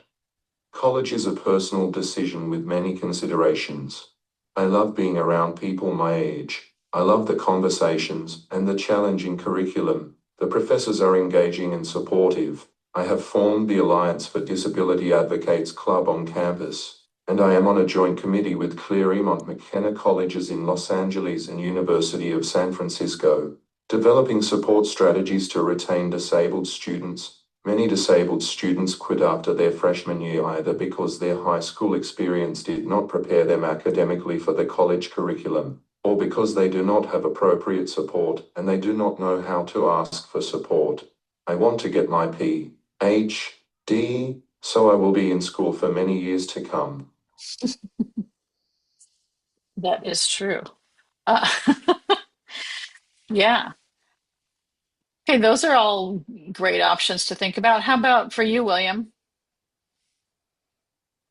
College is a personal decision with many considerations. I love being around people my age. I love the conversations and the challenging curriculum. The professors are engaging and supportive. I have formed the Alliance for Disability Advocates Club on campus, and I am on a joint committee with Claremont McKenna Colleges in Los Angeles and University of San Francisco. Developing support strategies to retain disabled students. Many disabled students quit after their freshman year either because their high school experience did not prepare them academically for the college curriculum, or because they do not have appropriate support and they do not know how to ask for support. I want to get my PhD, so I will be in school for many years to come. That is true. Uh, yeah. Okay, those are all great options to think about. How about for you, William?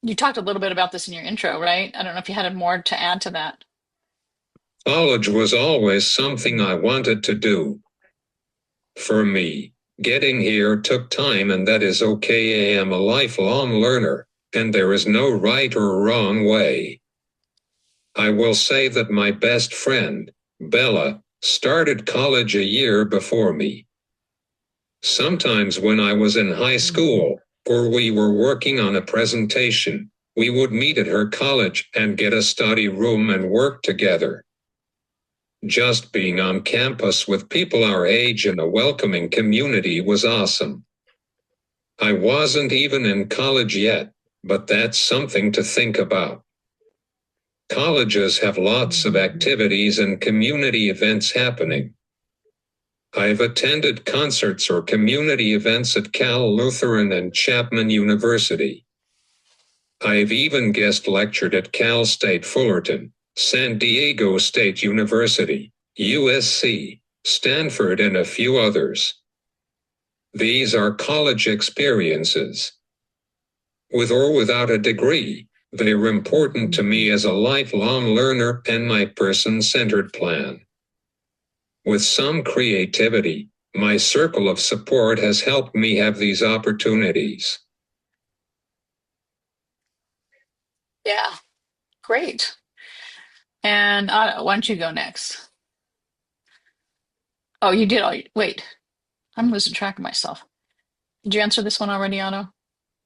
You talked a little bit about this in your intro, right? I don't know if you had more to add to that. College was always something I wanted to do. For me, getting here took time, and that is okay. I am a lifelong learner, and there is no right or wrong way. I will say that my best friend, Bella, started college a year before me. Sometimes when I was in high school, or we were working on a presentation, we would meet at her college and get a study room and work together. Just being on campus with people our age in a welcoming community was awesome. I wasn't even in college yet, but that's something to think about. Colleges have lots of activities and community events happening. I've attended concerts or community events at Cal Lutheran and Chapman University. I've even guest lectured at Cal State Fullerton, San Diego State University, USC, Stanford, and a few others. These are college experiences. With or without a degree, they're important to me as a lifelong learner and my person-centered plan. With some creativity, my circle of support has helped me have these opportunities. Yeah, great. And why don't you go next? Oh, you did. Wait, I'm losing track of myself. Did you answer this one already, Otto?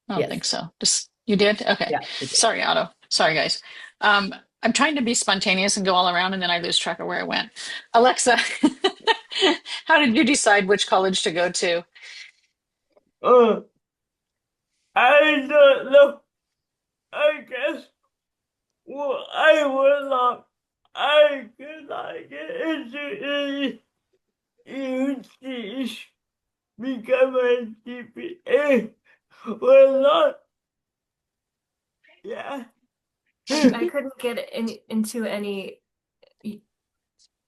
I don't Yes. think so. Just you did? Okay. Yeah, I did. Sorry, Otto. Sorry, guys. I'm trying to be spontaneous and go all around, and then I lose track of where I went. Alexa, how did you decide which college to go to? I don't know. I guess well, I was not. I could not get into any UCs because my GPA was not. Yeah. I couldn't get into any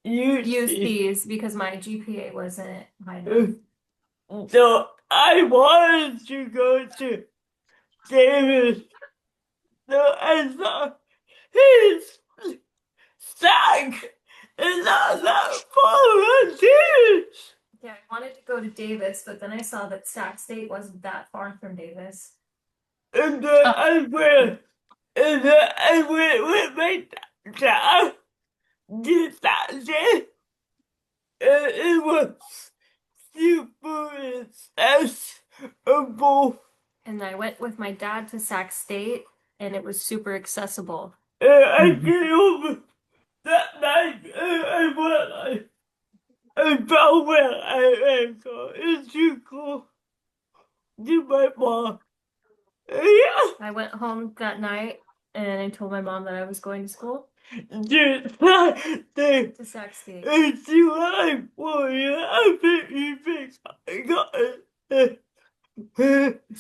UCs because my GPA wasn't high enough. So I wanted to go to Davis. So I saw his stack and not that far from Davis. Yeah, I wanted to go to Davis, but then I saw that Sac State wasn't that far from Davis. And then I went with my dad to that day. And it was super accessible. And I went with my dad to Sac State, and it was super accessible. And I came over that night, and I went like, I found where I am, so it's too cool to my mom. Yeah. I went home that night, and I told my mom that I was going to school. To Sac State. And she was like, well, yeah, I bet you think I got it.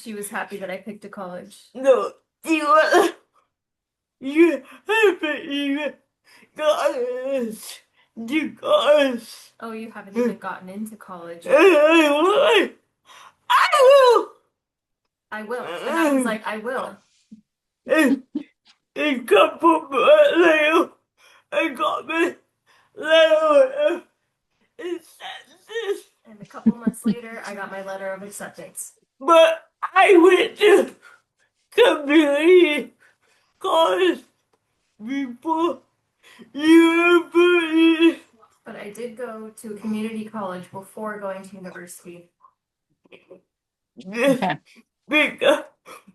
She was happy that I picked a college. No, she was, yeah, I bet you got it. You got it. Oh, you haven't even gotten into college. And I was like, I will. I will. And I was like, I will. And a couple months later, I got my letter. It said this. And a couple months later, I got my letter of acceptance. But I went to community college before university. But I did go to community college before going to university. Okay. Because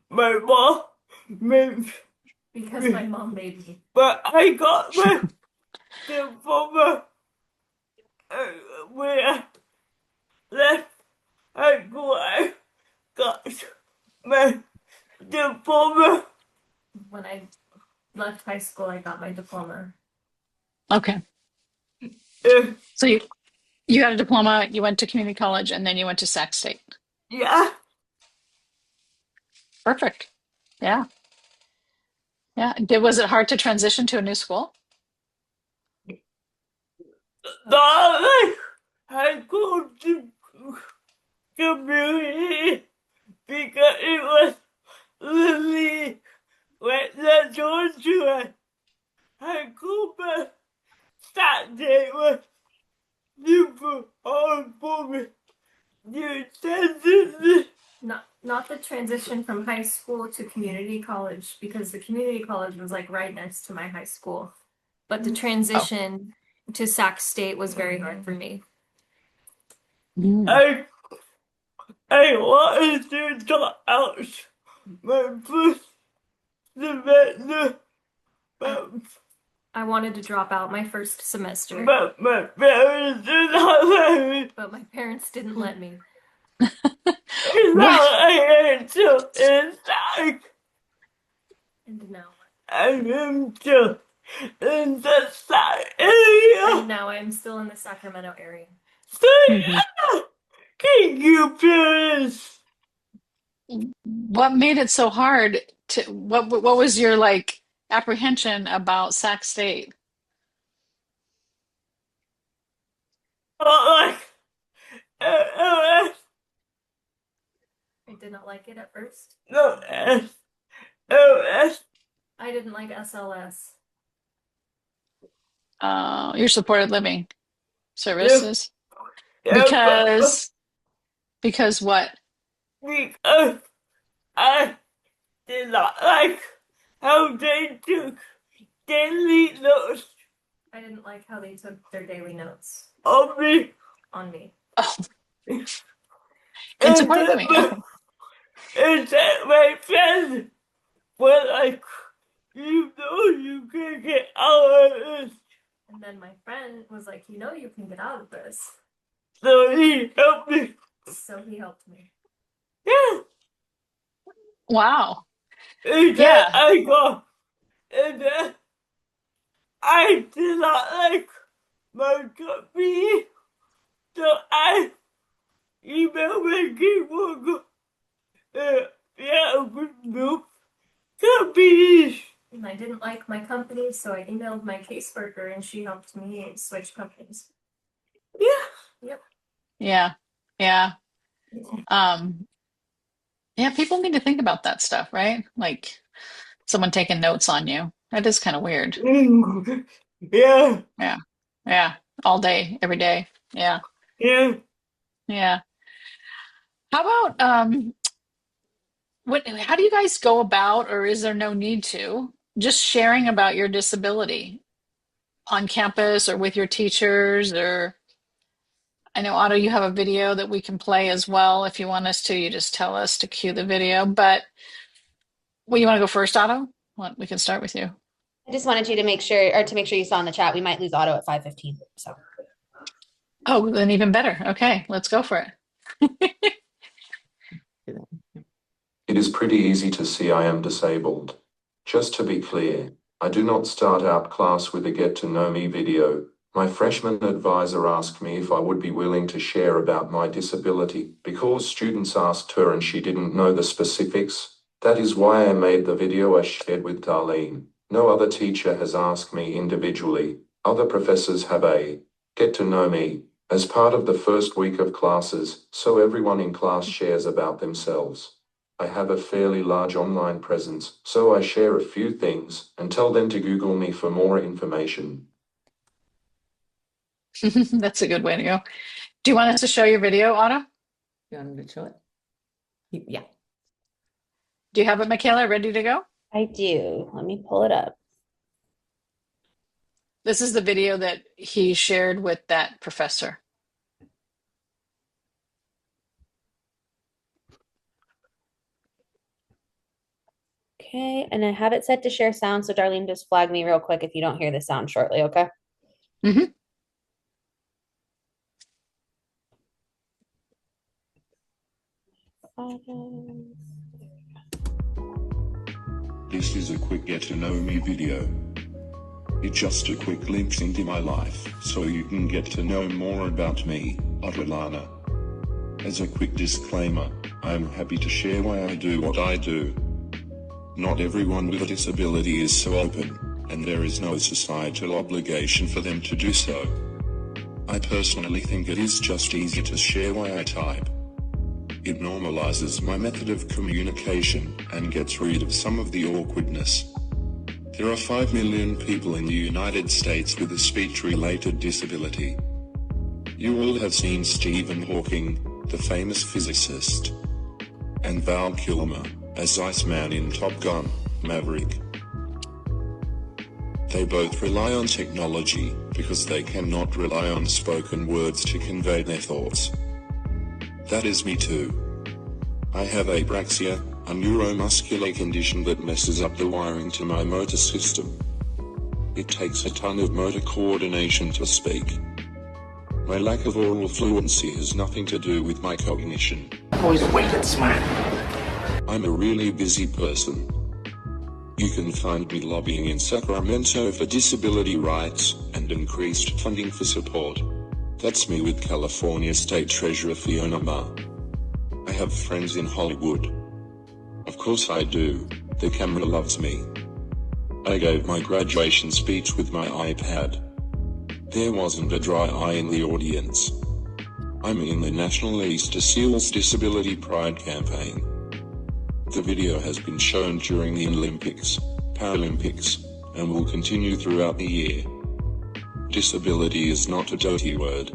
my mom made. Because my mom made me. But I got my diploma when I left high school, I got my diploma. When I left high school, I got my diploma. Okay. Uh, So you got a diploma, you went to community college, and then you went to Sac State. yeah, Perfect. Yeah. Yeah. Was it hard to transition to a new school? not like high school to community because it was literally right next door to a high school, but that day was super hard for me. You transition. Not the transition from high school to community college, because the community college was like right next to my high school. But the transition to Sac State was very hard for me. Mm. I wanted to drop out my first semester, but, I wanted to drop out my first semester, but my parents did not let me. but my parents didn't let me. It's not What? like I'm still inside. And now, I am still in the side area. and now I'm still in the Sacramento area. So Mhm. yeah, thank you, parents. What made it so hard to what was your like apprehension about Sac State? Like, I did not like it at first. no, LS. I didn't like SLS. Your supported living services. Yeah, Because what? because I did not like how they took daily notes I didn't like how they took their daily notes of me. on me. Oh, in And supported then living. Okay. my friends were like, you know you can get out of this. And then my friend was like, you know, you can get out of this. So he helped me. So he helped me. Yeah. Wow. And then Yeah. I go, and then I did not like my company. So I emailed my people, yeah, with no companies. And I didn't like my company, so I emailed my caseworker and she helped me switch companies. Yeah. Yeah. Yeah. Um, yeah, people need to think about that stuff, right? Like someone taking notes on you. That is kind of weird. Yeah. Yeah. Yeah. All day, every day. Yeah. Yeah. Yeah. How about how do you guys go about, or is there no need to, just sharing about your disability on campus or with your teachers? Or I know, Otto, you have a video that we can play as well. If you want us to, you just tell us to cue the video. But well, you want to go first, Otto? Well, we can start with you. I just wanted you to make sure, or to make sure you saw in the chat, we might lose auto at 5:15. So Oh, then even better. Okay, let's go for it. It is pretty easy to see I am disabled. Just to be clear, I do not start out class with a get to know me video. My freshman advisor asked me if I would be willing to share about my disability because students asked her and she didn't know the specifics. That is why I made the video I shared with Darlene. No other teacher has asked me individually. Other professors have a get to know me as part of the first week of classes, so everyone in class shares about themselves. I have a fairly large online presence, so I share a few things and tell them to Google me for more information. That's a good way to go. Do you want us to show your video, Otto? You want me to show it? Yeah. Do you have it, Michaela, ready to go? I do. Let me pull it up. This is the video that he shared with that professor. Okay, and I have it set to share sound, so Darlene, just flag me real quick if you don't hear the sound shortly, okay? Mhm. photos. This is a quick get to know me video. It's just a quick glimpse into my life, so you can get to know more about me, Ottolana. As a quick disclaimer, I am happy to share why I do what I do. Not everyone with a disability is so open, and there is no societal obligation for them to do so. I personally think it is just easier to share why I type. It normalizes my method of communication and gets rid of some of the awkwardness. There are 5 million people in the United States with a speech-related disability. You all have seen Stephen Hawking, the famous physicist, and Val Kilmer, as Iceman in Top Gun: Maverick. They both rely on technology, because they cannot rely on spoken words to convey their thoughts. That is me too. I have apraxia, a neuromuscular condition that messes up the wiring to my motor system. It takes a ton of motor coordination to speak. My lack of oral fluency has nothing to do with my cognition. Always wicked smart. I'm a really busy person. You can find me lobbying in Sacramento for disability rights and increased funding for support. That's me with California State Treasurer Fiona Ma. I have friends in Hollywood. Of course I do, the camera loves me. I gave my graduation speech with my iPad. There wasn't a dry eye in the audience. I'm in the National Easter Seals Disability Pride campaign. The video has been shown during the Olympics, Paralympics, and will continue throughout the year. Disability is not a dirty word.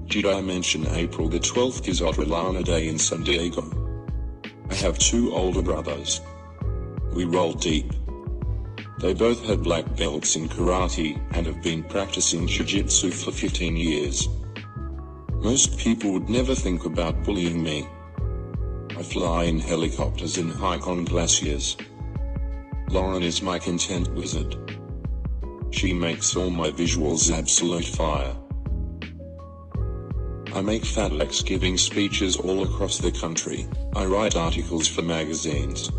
Did I mention April the 12th is Ottolana Day in San Diego? I have 2 older brothers. We roll deep. They both have black belts in karate and have been practicing jiu-jitsu for 15 years. Most people would never think about bullying me. I fly in helicopters and hike on glaciers. Lauren is my content wizard. She makes all my visuals absolute fire. I make FedEx giving speeches all across the country. I write articles for magazines.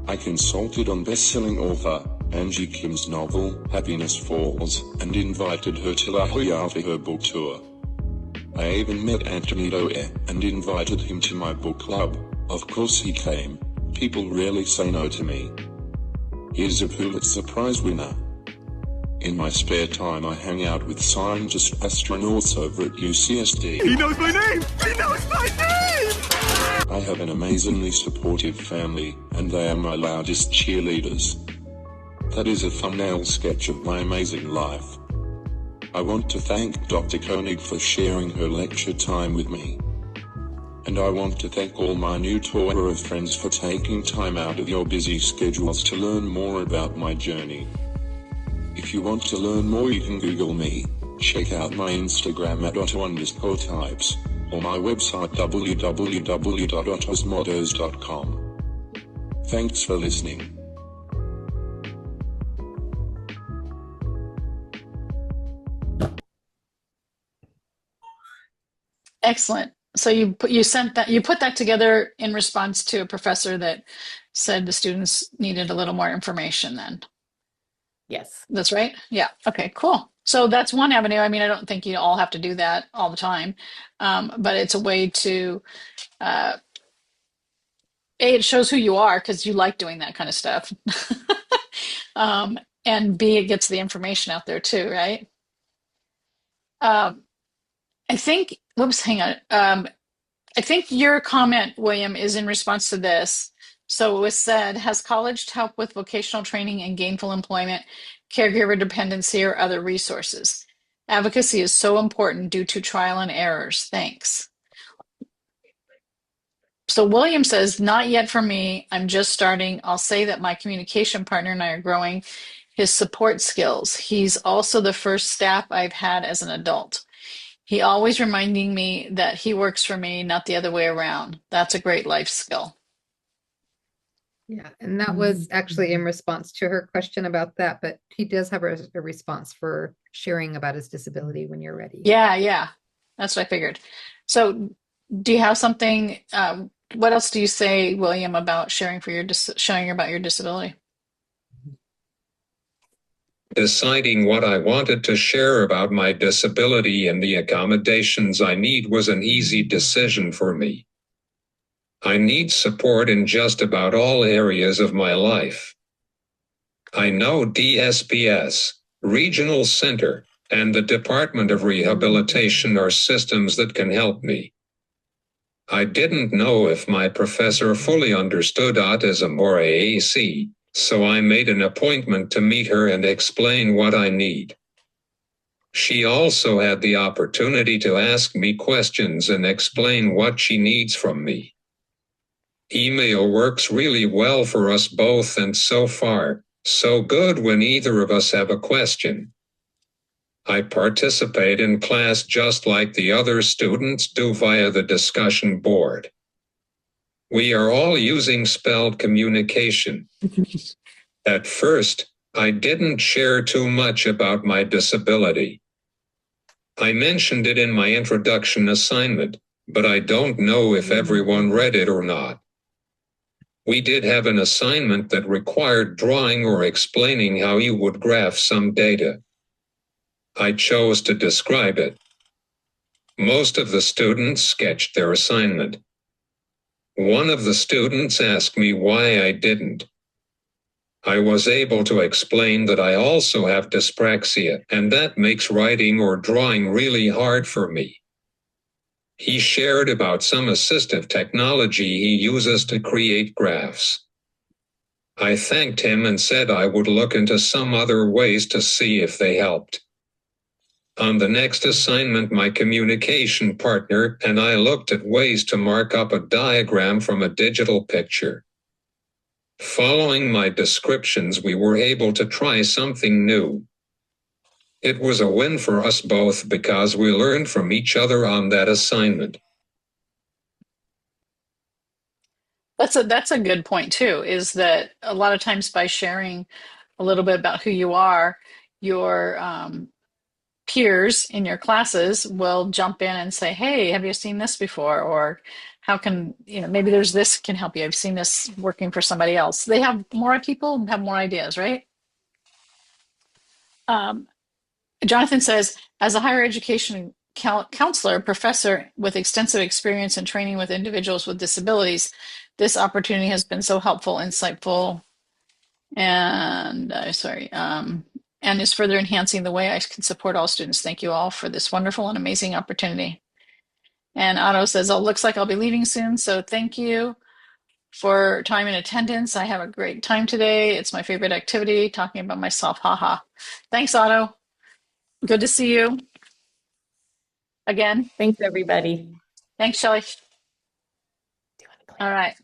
I consulted on best-selling author Angie Kim's novel, Happiness Falls, and invited her to La Jolla for her book tour. I even met Anthony Doerr and invited him to my book club. Of course he came. People rarely say no to me. He's a Pulitzer Prize winner. In my spare time I hang out with scientist astronauts over at UCSD. He knows my name! He knows my name! I have an amazingly supportive family, and they are my loudest cheerleaders. That is a thumbnail sketch of my amazing life. I want to thank Dr. Koenig for sharing her lecture time with me. And I want to thank all my new Torah friends for taking time out of your busy schedules to learn more about my journey. If you want to learn more, you can Google me, check out my Instagram at Otto_types, or my website www.ottosmottos.com. Thanks for listening. Excellent. So you put that together in response to a professor that said the students needed a little more information then. Yes. That's right? Yeah. Okay, cool. So that's one avenue. I mean, I don't think you all have to do that all the time. But it's a way to, it shows who you are because you like doing that kind of stuff. And B, it gets the information out there too, right? I think, whoops, hang on. I think your comment, William, is in response to this. So it was said, has college help with vocational training and gainful employment, caregiver dependency, or other resources? Advocacy is so important due to trial and errors. Thanks. So William says, not yet for me. I'm just starting. I'll say that my communication partner and I are growing his support skills. He's also the first staff I've had as an adult. He always reminding me that he works for me, not the other way around. That's a great life skill. Yeah, and that was actually in response to her question about that, but he does have a response for sharing about his disability when you're ready. Yeah, that's what I figured. So Do you have something? What else do you say, William, about sharing about your disability? Deciding what I wanted to share about my disability and the accommodations I need was an easy decision for me. I need support in just about all areas of my life. I know DSPS, Regional Center, and the Department of Rehabilitation are systems that can help me. I didn't know if my professor fully understood autism or AAC, so I made an appointment to meet her and explain what I need. She also had the opportunity to ask me questions and explain what she needs from me. Email works really well for us both, and so far, so good when either of us have a question. I participate in class just like the other students do via the discussion board. We are all using spelled communication. At first, I didn't share too much about my disability. I mentioned it in my introduction assignment, but I don't know if everyone read it or not. We did have an assignment that required drawing or explaining how you would graph some data. I chose to describe it. Most of the students sketched their assignment. One of the students asked me why I didn't. I was able to explain that I also have dyspraxia, and that makes writing or drawing really hard for me. He shared about some assistive technology he uses to create graphs. I thanked him and said I would look into some other ways to see if they helped. On the next assignment, my communication partner and I looked at ways to mark up a diagram from a digital picture. Following my descriptions, we were able to try something new. It was a win for us both because we learned from each other on that assignment. That's a good point too, is that a lot of times by sharing a little bit about who you are, your peers in your classes will jump in and say, "Hey, have you seen this before?" Or how can, maybe there's this can help you. I've seen this working for somebody else. They have more people have more ideas, right? Um, Jonathan says, as a higher education counselor, professor with extensive experience and training with individuals with disabilities, this opportunity has been so helpful, insightful, and and is further enhancing the way I can support all students. Thank you all for this wonderful and amazing opportunity. And Otto says, oh, looks like I'll be leaving soon, so thank you for time and attendance. I have a great time today. It's my favorite activity, talking about myself. Haha. Thanks, Otto. Good to see you again. Thanks, everybody. Thanks, Shelley. All right.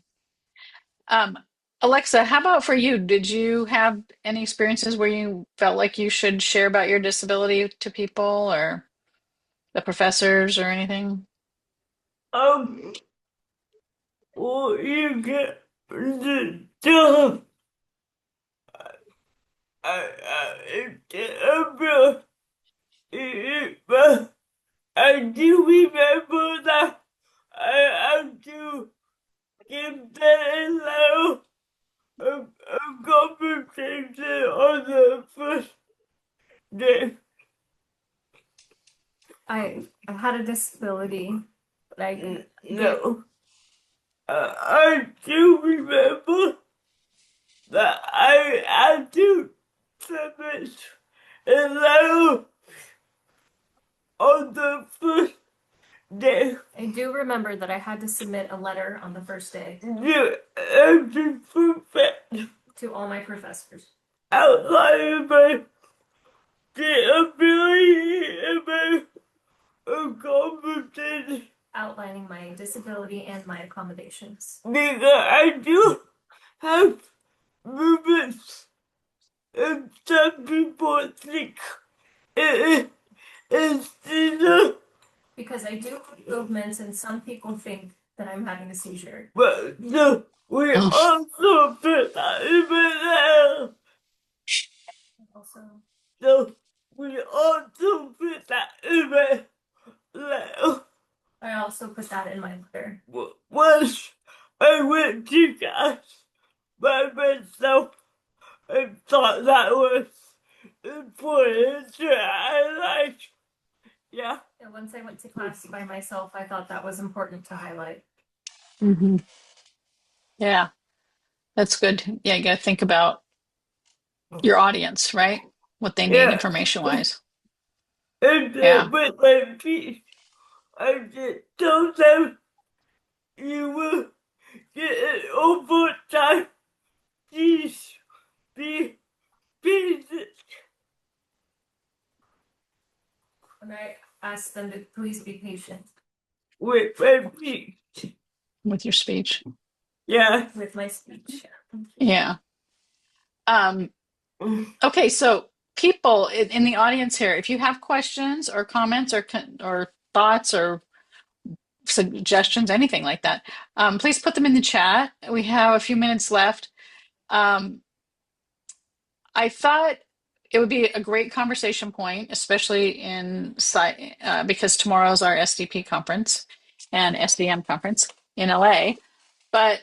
Um, Alexa, how about for you? Did you have any experiences where you felt like you should share about your disability to people or the professors or anything? Well, you get the job. But I do remember that I have to give that allow a conversation on the first day. I had a disability, but I didn't. No. I do remember that I had to submit allow on the first day. I do remember that I had to submit a letter on the first day You have to perfect to all my professors. outline my disability and my accommodations. Outlining my disability and my accommodations. Because I do have movements, and some people think it is enough. Because I do have movements, and some people think that I'm having a seizure. But no, we Oh. also put that in there. Also, So we also put that in there. I also put that in my letter. Once I went to class by myself and thought that was important to highlight. Yeah. And once I went to class by myself, I thought that was important to highlight. Yeah, that's good. Yeah, you got to think about your audience, right? What they need Yeah. information-wise. And Yeah. with my feet, I just told them you will get it over time. Please be patient. And I asked them to please be patient With my feet. With your speech. Yeah. with my speech. Yeah. Okay, so people in the audience here, if you have questions or comments or thoughts or suggestions, anything like that, please put them in the chat. We have a few minutes left. I thought it would be a great conversation point, especially because tomorrow's our SDP conference and SDM conference in LA. But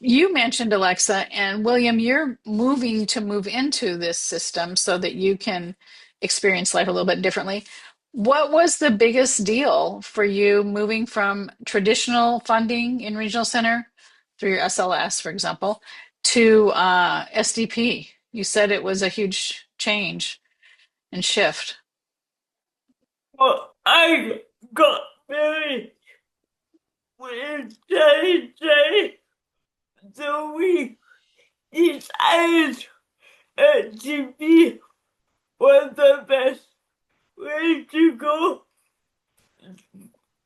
you mentioned Alexa, and William, you're move into this system so that you can experience life a little bit differently. What was the biggest deal for you moving from traditional funding in regional center through your SLS, for example, to SDP? You said it was a huge change and shift. Well, I got married with J, so we decided to be was the best way to go.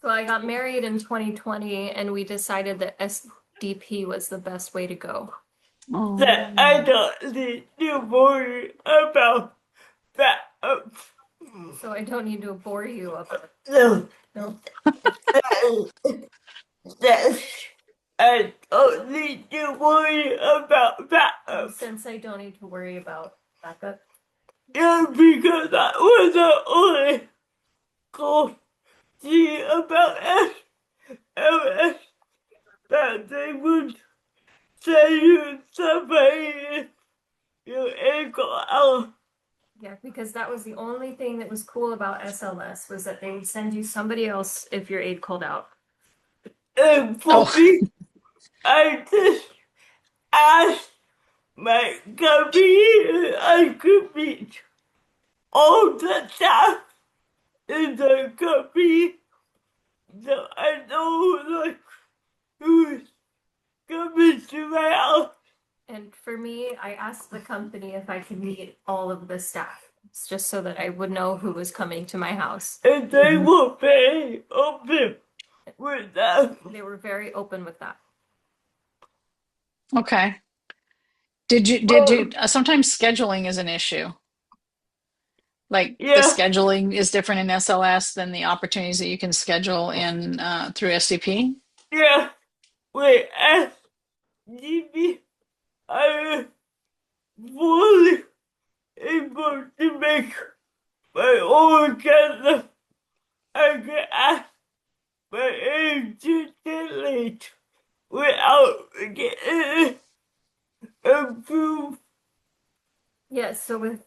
So I got married in 2020 and we decided that SDP was the best way to go. That I don't need to worry about that. So I don't need to bore you about No. No. That I don't need to worry about that. Since I don't need to worry about backup. Yeah, because that was the only call see about SMS that they would say you somebody your ankle out. Yeah, because that was the only thing that was cool about SLS was that they would send you somebody else if your aid called out. And for me, I just asked my company I could meet all the staff in the company, so I know like who's coming to my house. And for me, I asked the company if I could meet all of the staff. It's just so that I would know who was coming to my house. And they were very open with that. They were very open with that. Okay. Did you sometimes scheduling is an issue. Like the Yeah. scheduling is different in SLS than the opportunities that you can schedule in through SDP. Yeah. Wait, SGB, I was fully able to make my own calendar. I can ask my agent late without getting approved. Yeah, so with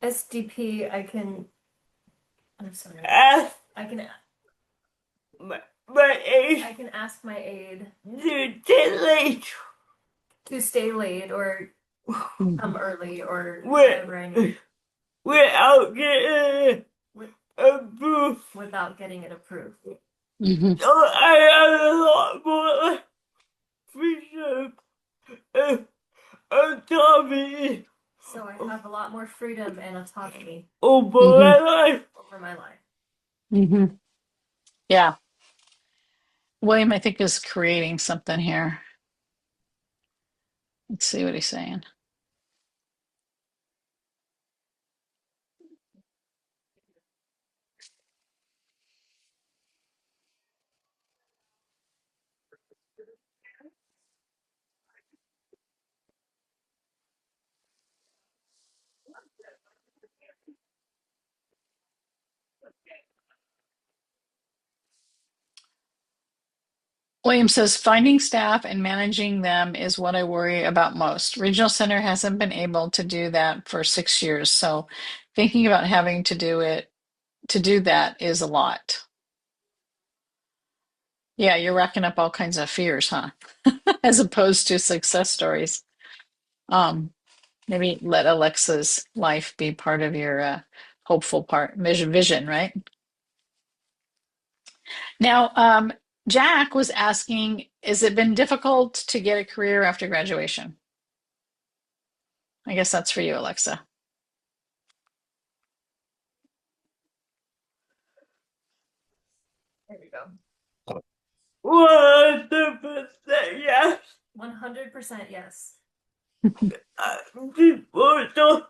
SDP, I'm sorry. Ask I can my aide I can ask my aide to get late to stay late or come early or Wait. whatever I need without getting approved. without getting it approved. So I have a lot more like freedom and autonomy So I have a lot more freedom and autonomy over my life. over my life. Mm-hmm. Yeah. William, I think, is creating something here. Let's see what he's saying. William says, finding staff and managing them is what I worry about most. Regional Center hasn't been able to do that for 6 years, so thinking about having to do that is a lot. Yeah, you're racking up all kinds of fears, huh? As opposed to success stories. Maybe let Alexa's life be part of your hopeful vision, right? Now, Jack was asking, has it been difficult to get a career after graduation? I guess that's for you, Alexa. There we go. 100% yes. 100% yes. People don't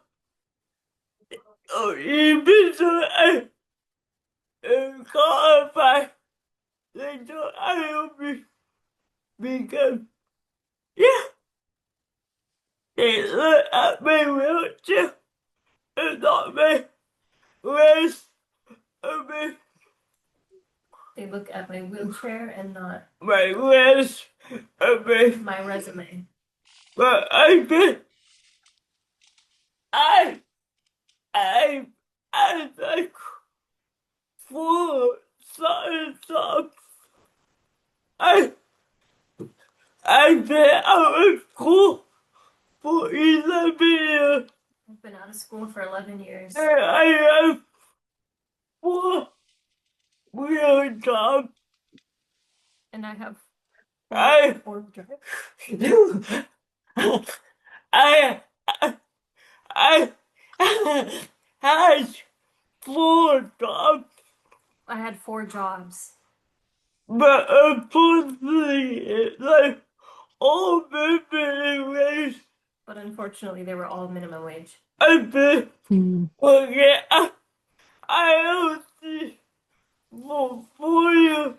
even so I qualify. They don't help me because yeah, they look at my wheelchair and not my race of me, They look at my wheelchair and not my race of me. my resume. But I did. I I like four science jobs. I I've been out of school for 11 years. I've been out of school for 11 years. And I have four real jobs. And I have I four jobs. I I had four jobs, I had 4 jobs. but unfortunately, it's like all minimum wage. But unfortunately, they were all minimum wage. I've been working ILC for 4 years.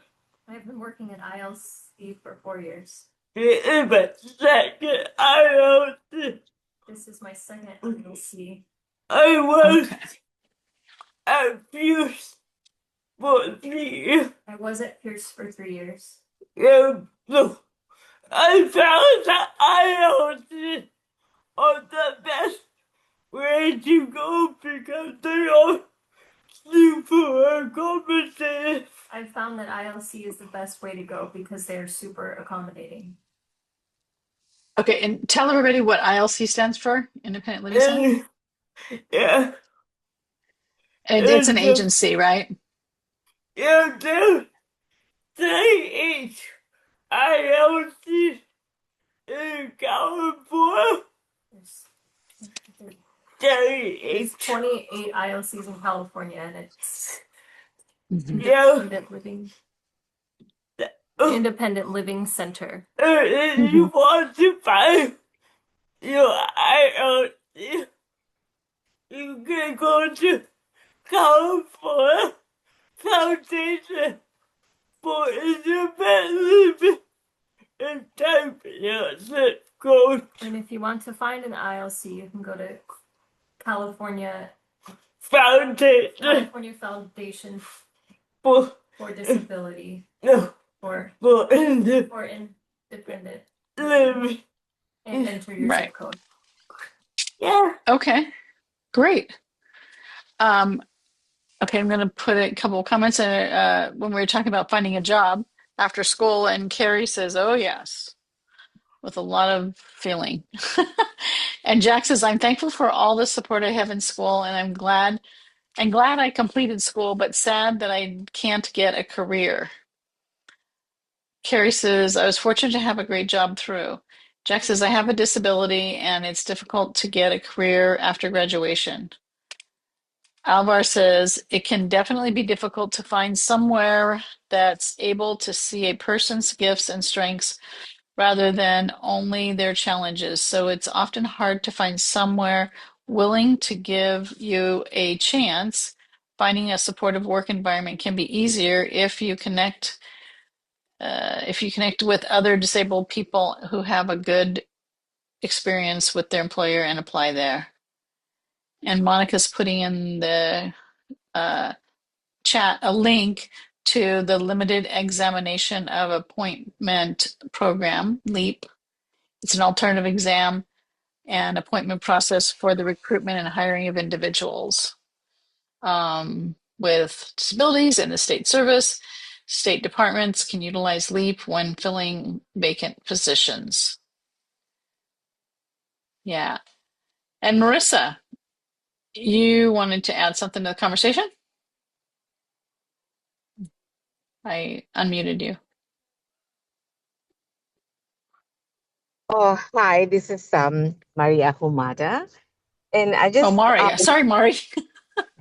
I've been working at ILC for 4 years. In my second ILC, This is my second ILC. I was Okay. at Fuse for 3 years. I was at Pierce for 3 years. Yeah, so I found that ILC are the best way to go because they are super accommodating. I found that ILC is the best way to go because they are super accommodating. Okay, and tell everybody what ILC stands for, Independent Living Center. Yeah, And it's an agency, right? yeah, they ILC in California. There's 28 ILCs in California, and it's Yeah. Independent Living Center. If you want to find your ILC, you can go to California Foundation for Independent Living and type in your zip code. And if you want to find an ILC, you can go to California Foundation Foundation for for Disability no for independent Independent living. and enter your Right. zip code. Yeah. Okay, great. Okay, I'm going to put a couple of comments in when we were talking about finding a job after school, and Carrie says, "Oh yes," with a lot of feeling. And Jack says, "I'm thankful for all the support I have in school, and I'm glad I completed school, but sad that I can't get a career." Carrie says, "I was fortunate to have a great job through." Jack says, "I have a disability, and it's difficult to get a career after graduation." Alvar says, "It can definitely be difficult to find somewhere that's able to see a person's gifts and strengths rather than only their challenges. So it's often hard to find somewhere willing to give you a chance. Finding a supportive work environment can be easier if you connect with other disabled people who have a good experience with their employer and apply there." And Monica's putting in the chat a link to the Limited Examination of Appointment Program, LEAP. It's an alternative exam and appointment process for the recruitment and hiring of individuals with disabilities in the state service. State departments can utilize LEAP when filling vacant positions. Yeah. And Marissa, you wanted to add something to the conversation? I unmuted you. Oh, hi, this is Maria Humada. And I Oh, just, Mari. Sorry, Mari.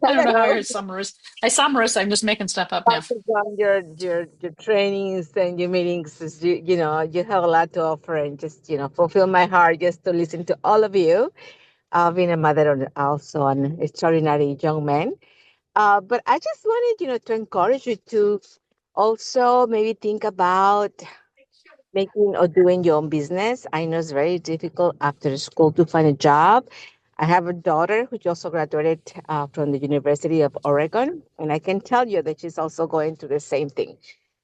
I don't know how I hello, heard some Marissa. I saw Marissa. I'm just making stuff up now. about to join your trainings and your meetings. You have a lot to offer and just, fulfill my heart just to listen to all of you. Being a mother and also an extraordinary young man. But I just wanted, to encourage you to also maybe think about making or doing your own business. I know it's very difficult after school to find a job. I have a daughter who also graduated from the University of Oregon, and I can tell you that she's also going through the same thing.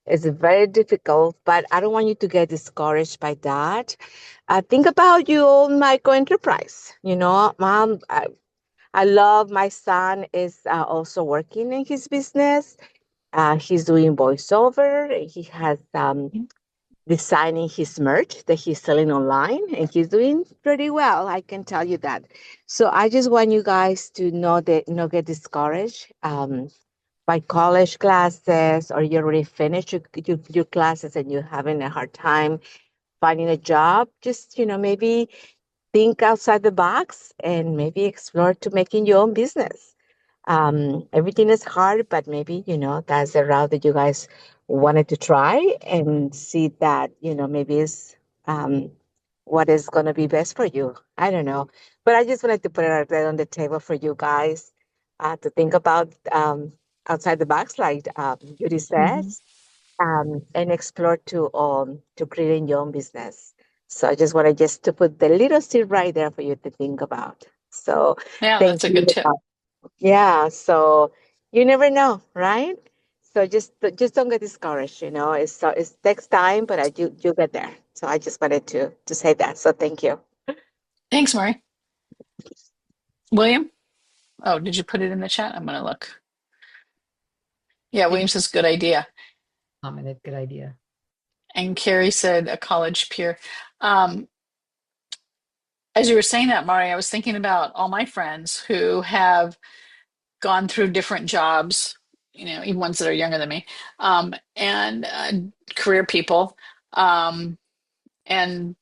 It's very difficult, but I don't want you to get discouraged by that. Think about your own micro enterprise. Mom, I love my son is also working in his business. He's doing voiceover. He has designing his merch that he's selling online, and he's doing pretty well, I can tell you that. So I just want you guys to know that not get discouraged by college classes, or you already finished your classes and you're having a hard time finding a job. Just maybe think outside the box and maybe explore to making your own business. Everything is hard, but maybe, that's the route that you guys wanted to try and see that, maybe is um, what is going to be best for you. I don't know. But I just wanted to put it out there on the table for you guys to think about outside the box, like Judy Mhm. says, and explore to creating your own business. So I just wanted just to put the little seed right there for you to think about. So Yeah, thank that's a you. good tip. Yeah, so you never know, right? So just don't get discouraged. It takes time, but you get there. So I just wanted to say that. So thank you. Thanks, Mari. William? Oh, did you put it in the chat? I'm going to look. Yeah, William says good idea. Commented, good idea. And Carrie said a college peer. Um, as you were saying that, Mari, I was thinking about all my friends who have gone through different jobs, even ones that are younger than me, and career people, and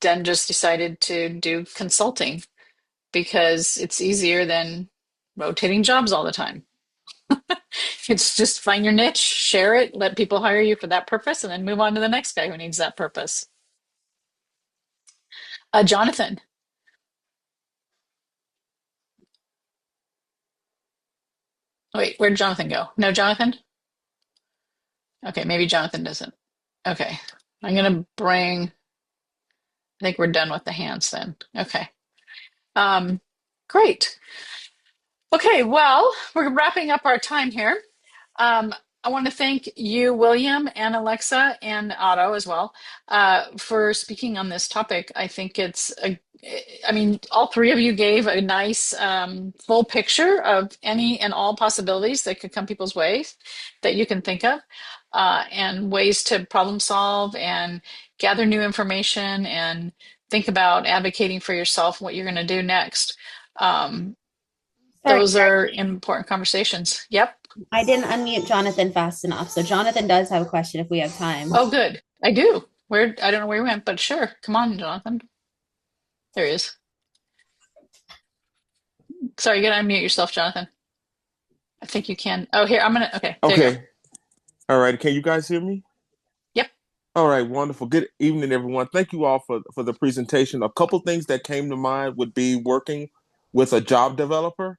then just decided to do consulting because it's easier than rotating jobs all the time. It's just find your niche, share it, let people hire you for that purpose, and then move on to the next guy who needs that purpose. Jonathan. Wait, where'd Jonathan go? No, Jonathan? Okay, maybe Jonathan doesn't. Okay, I'm gonna bring, I think we're done with the hands then. Okay. Um, great. Okay, well, we're wrapping up our time here. Um, I want to thank you, William, and Alexa, and Otto as well, for speaking on this topic. I think I mean, all three of you gave a nice full picture of any and all possibilities that could come people's ways that you can think of, and ways to problem solve and gather new information and think about advocating for yourself, what you're going to do next. Um, Sorry, those are important conversations. Yep. I didn't unmute Jonathan fast enough. So Jonathan does have a question if we have time. Oh, good. I do. I don't know where he went, but sure. Come on, Jonathan. There he is. Sorry, you gotta unmute yourself, Jonathan. I think you can. Oh, here, okay, there you go. Okay. All right. Can you guys hear me? Yep. All right. Wonderful. Good evening, everyone. Thank you all for the presentation. A couple things that came to mind would be working with a job developer,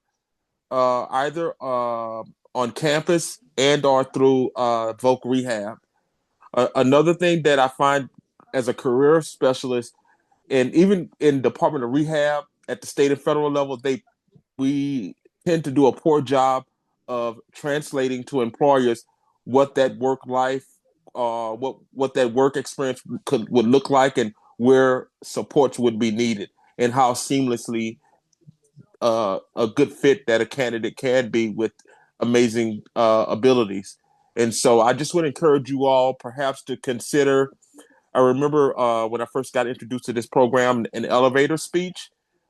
either on campus and or through Voc Rehab. Another thing that I find as a career specialist, and even in Department of Rehab at the state and federal level, we tend to do a poor job of translating to employers what that work life, what that work experience would look like, and where supports would be needed, and how seamlessly a good fit that a candidate can be with amazing abilities. And so I just would encourage you all perhaps to consider. I remember when I first got introduced to this program, an elevator speech,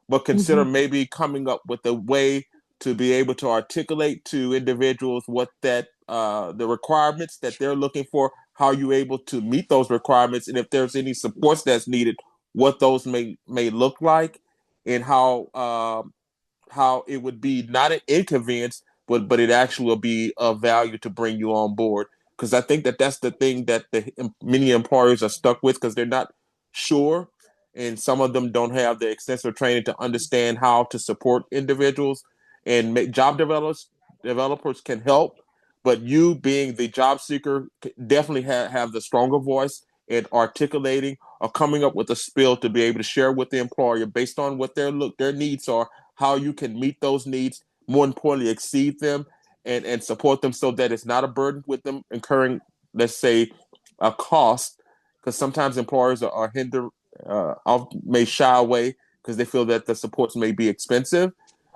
but consider maybe coming up with a way to be able to articulate to individuals what that the requirements that they're looking for, how you're able to meet those requirements, and if there's any supports that's needed, what those may look like, and how it would be not an inconvenience, but it actually will be of value to bring you on board. Because I think that that's the thing that many employers are stuck with because they're not sure, and some of them don't have the extensive training to understand how to support individuals and make job developers can help. But you, being the job seeker, definitely have the stronger voice in articulating or coming up with a spill to be able to share with the employer based on what their needs are, how you can meet those needs, more importantly, exceed them and support them so that it's not a burden with them incurring, let's say, a cost. Because sometimes employers are may shy away because they feel that the supports may be expensive.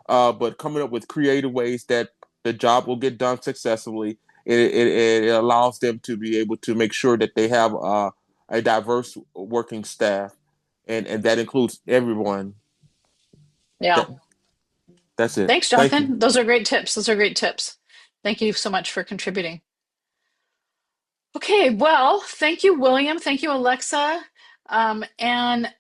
But coming up with creative ways that the job will get done successfully, it allows them to be able to make sure that they have a diverse working staff, and that includes everyone. Yeah. That's it. Thanks, Thank you. Jonathan. Those are great tips. Those are great tips. Thank you so much for contributing. Okay, well, thank you, William. Thank you, Alexa. And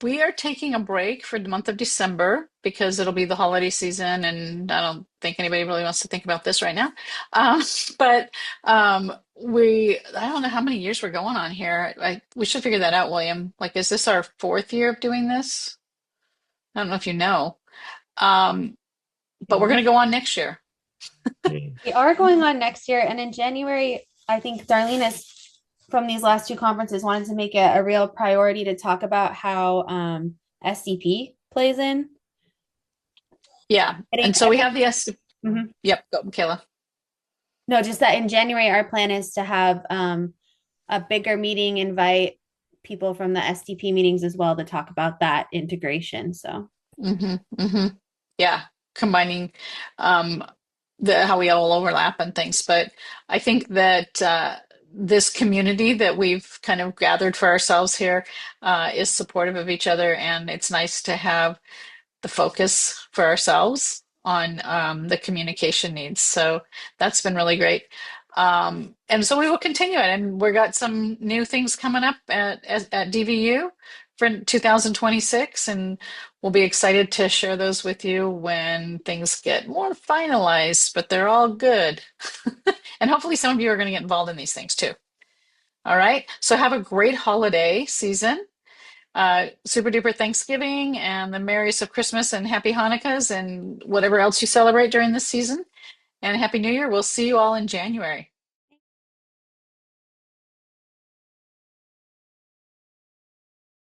we are taking a break for the month of December because it'll be the holiday season, and I don't think anybody really wants to think about this right now. But I don't know how many years we're going on here. We should figure that out, William. Like, is this our fourth year of doing this? I don't know if you know. But we're going to go on next year. We are going on next year, and in January, I think Darlene is from these last two conferences wanted to make it a real priority to talk about how SDP plays in. Yeah, and so we have the Mhm. Yep, go, Michaela. No, just that in January, our plan is to have a bigger meeting, invite people from the SDP meetings as well to talk about that integration. So, Yeah, combining how we all overlap and things. But I think that this community that we've kind of gathered for ourselves here is supportive of each other, and it's nice to have the focus for ourselves on the communication needs. So that's been really great. And so we will continue it. And we've got some new things coming up at DVU for 2026. And we'll be excited to share those with you when things get more finalized, but they're all good. And hopefully some of you are going to get involved in these things too. All right. So have a great holiday season. Super duper Thanksgiving and the merriest of Christmas and happy Hanukkahs and whatever else you celebrate during this season. And Happy New Year. We'll see you all in January.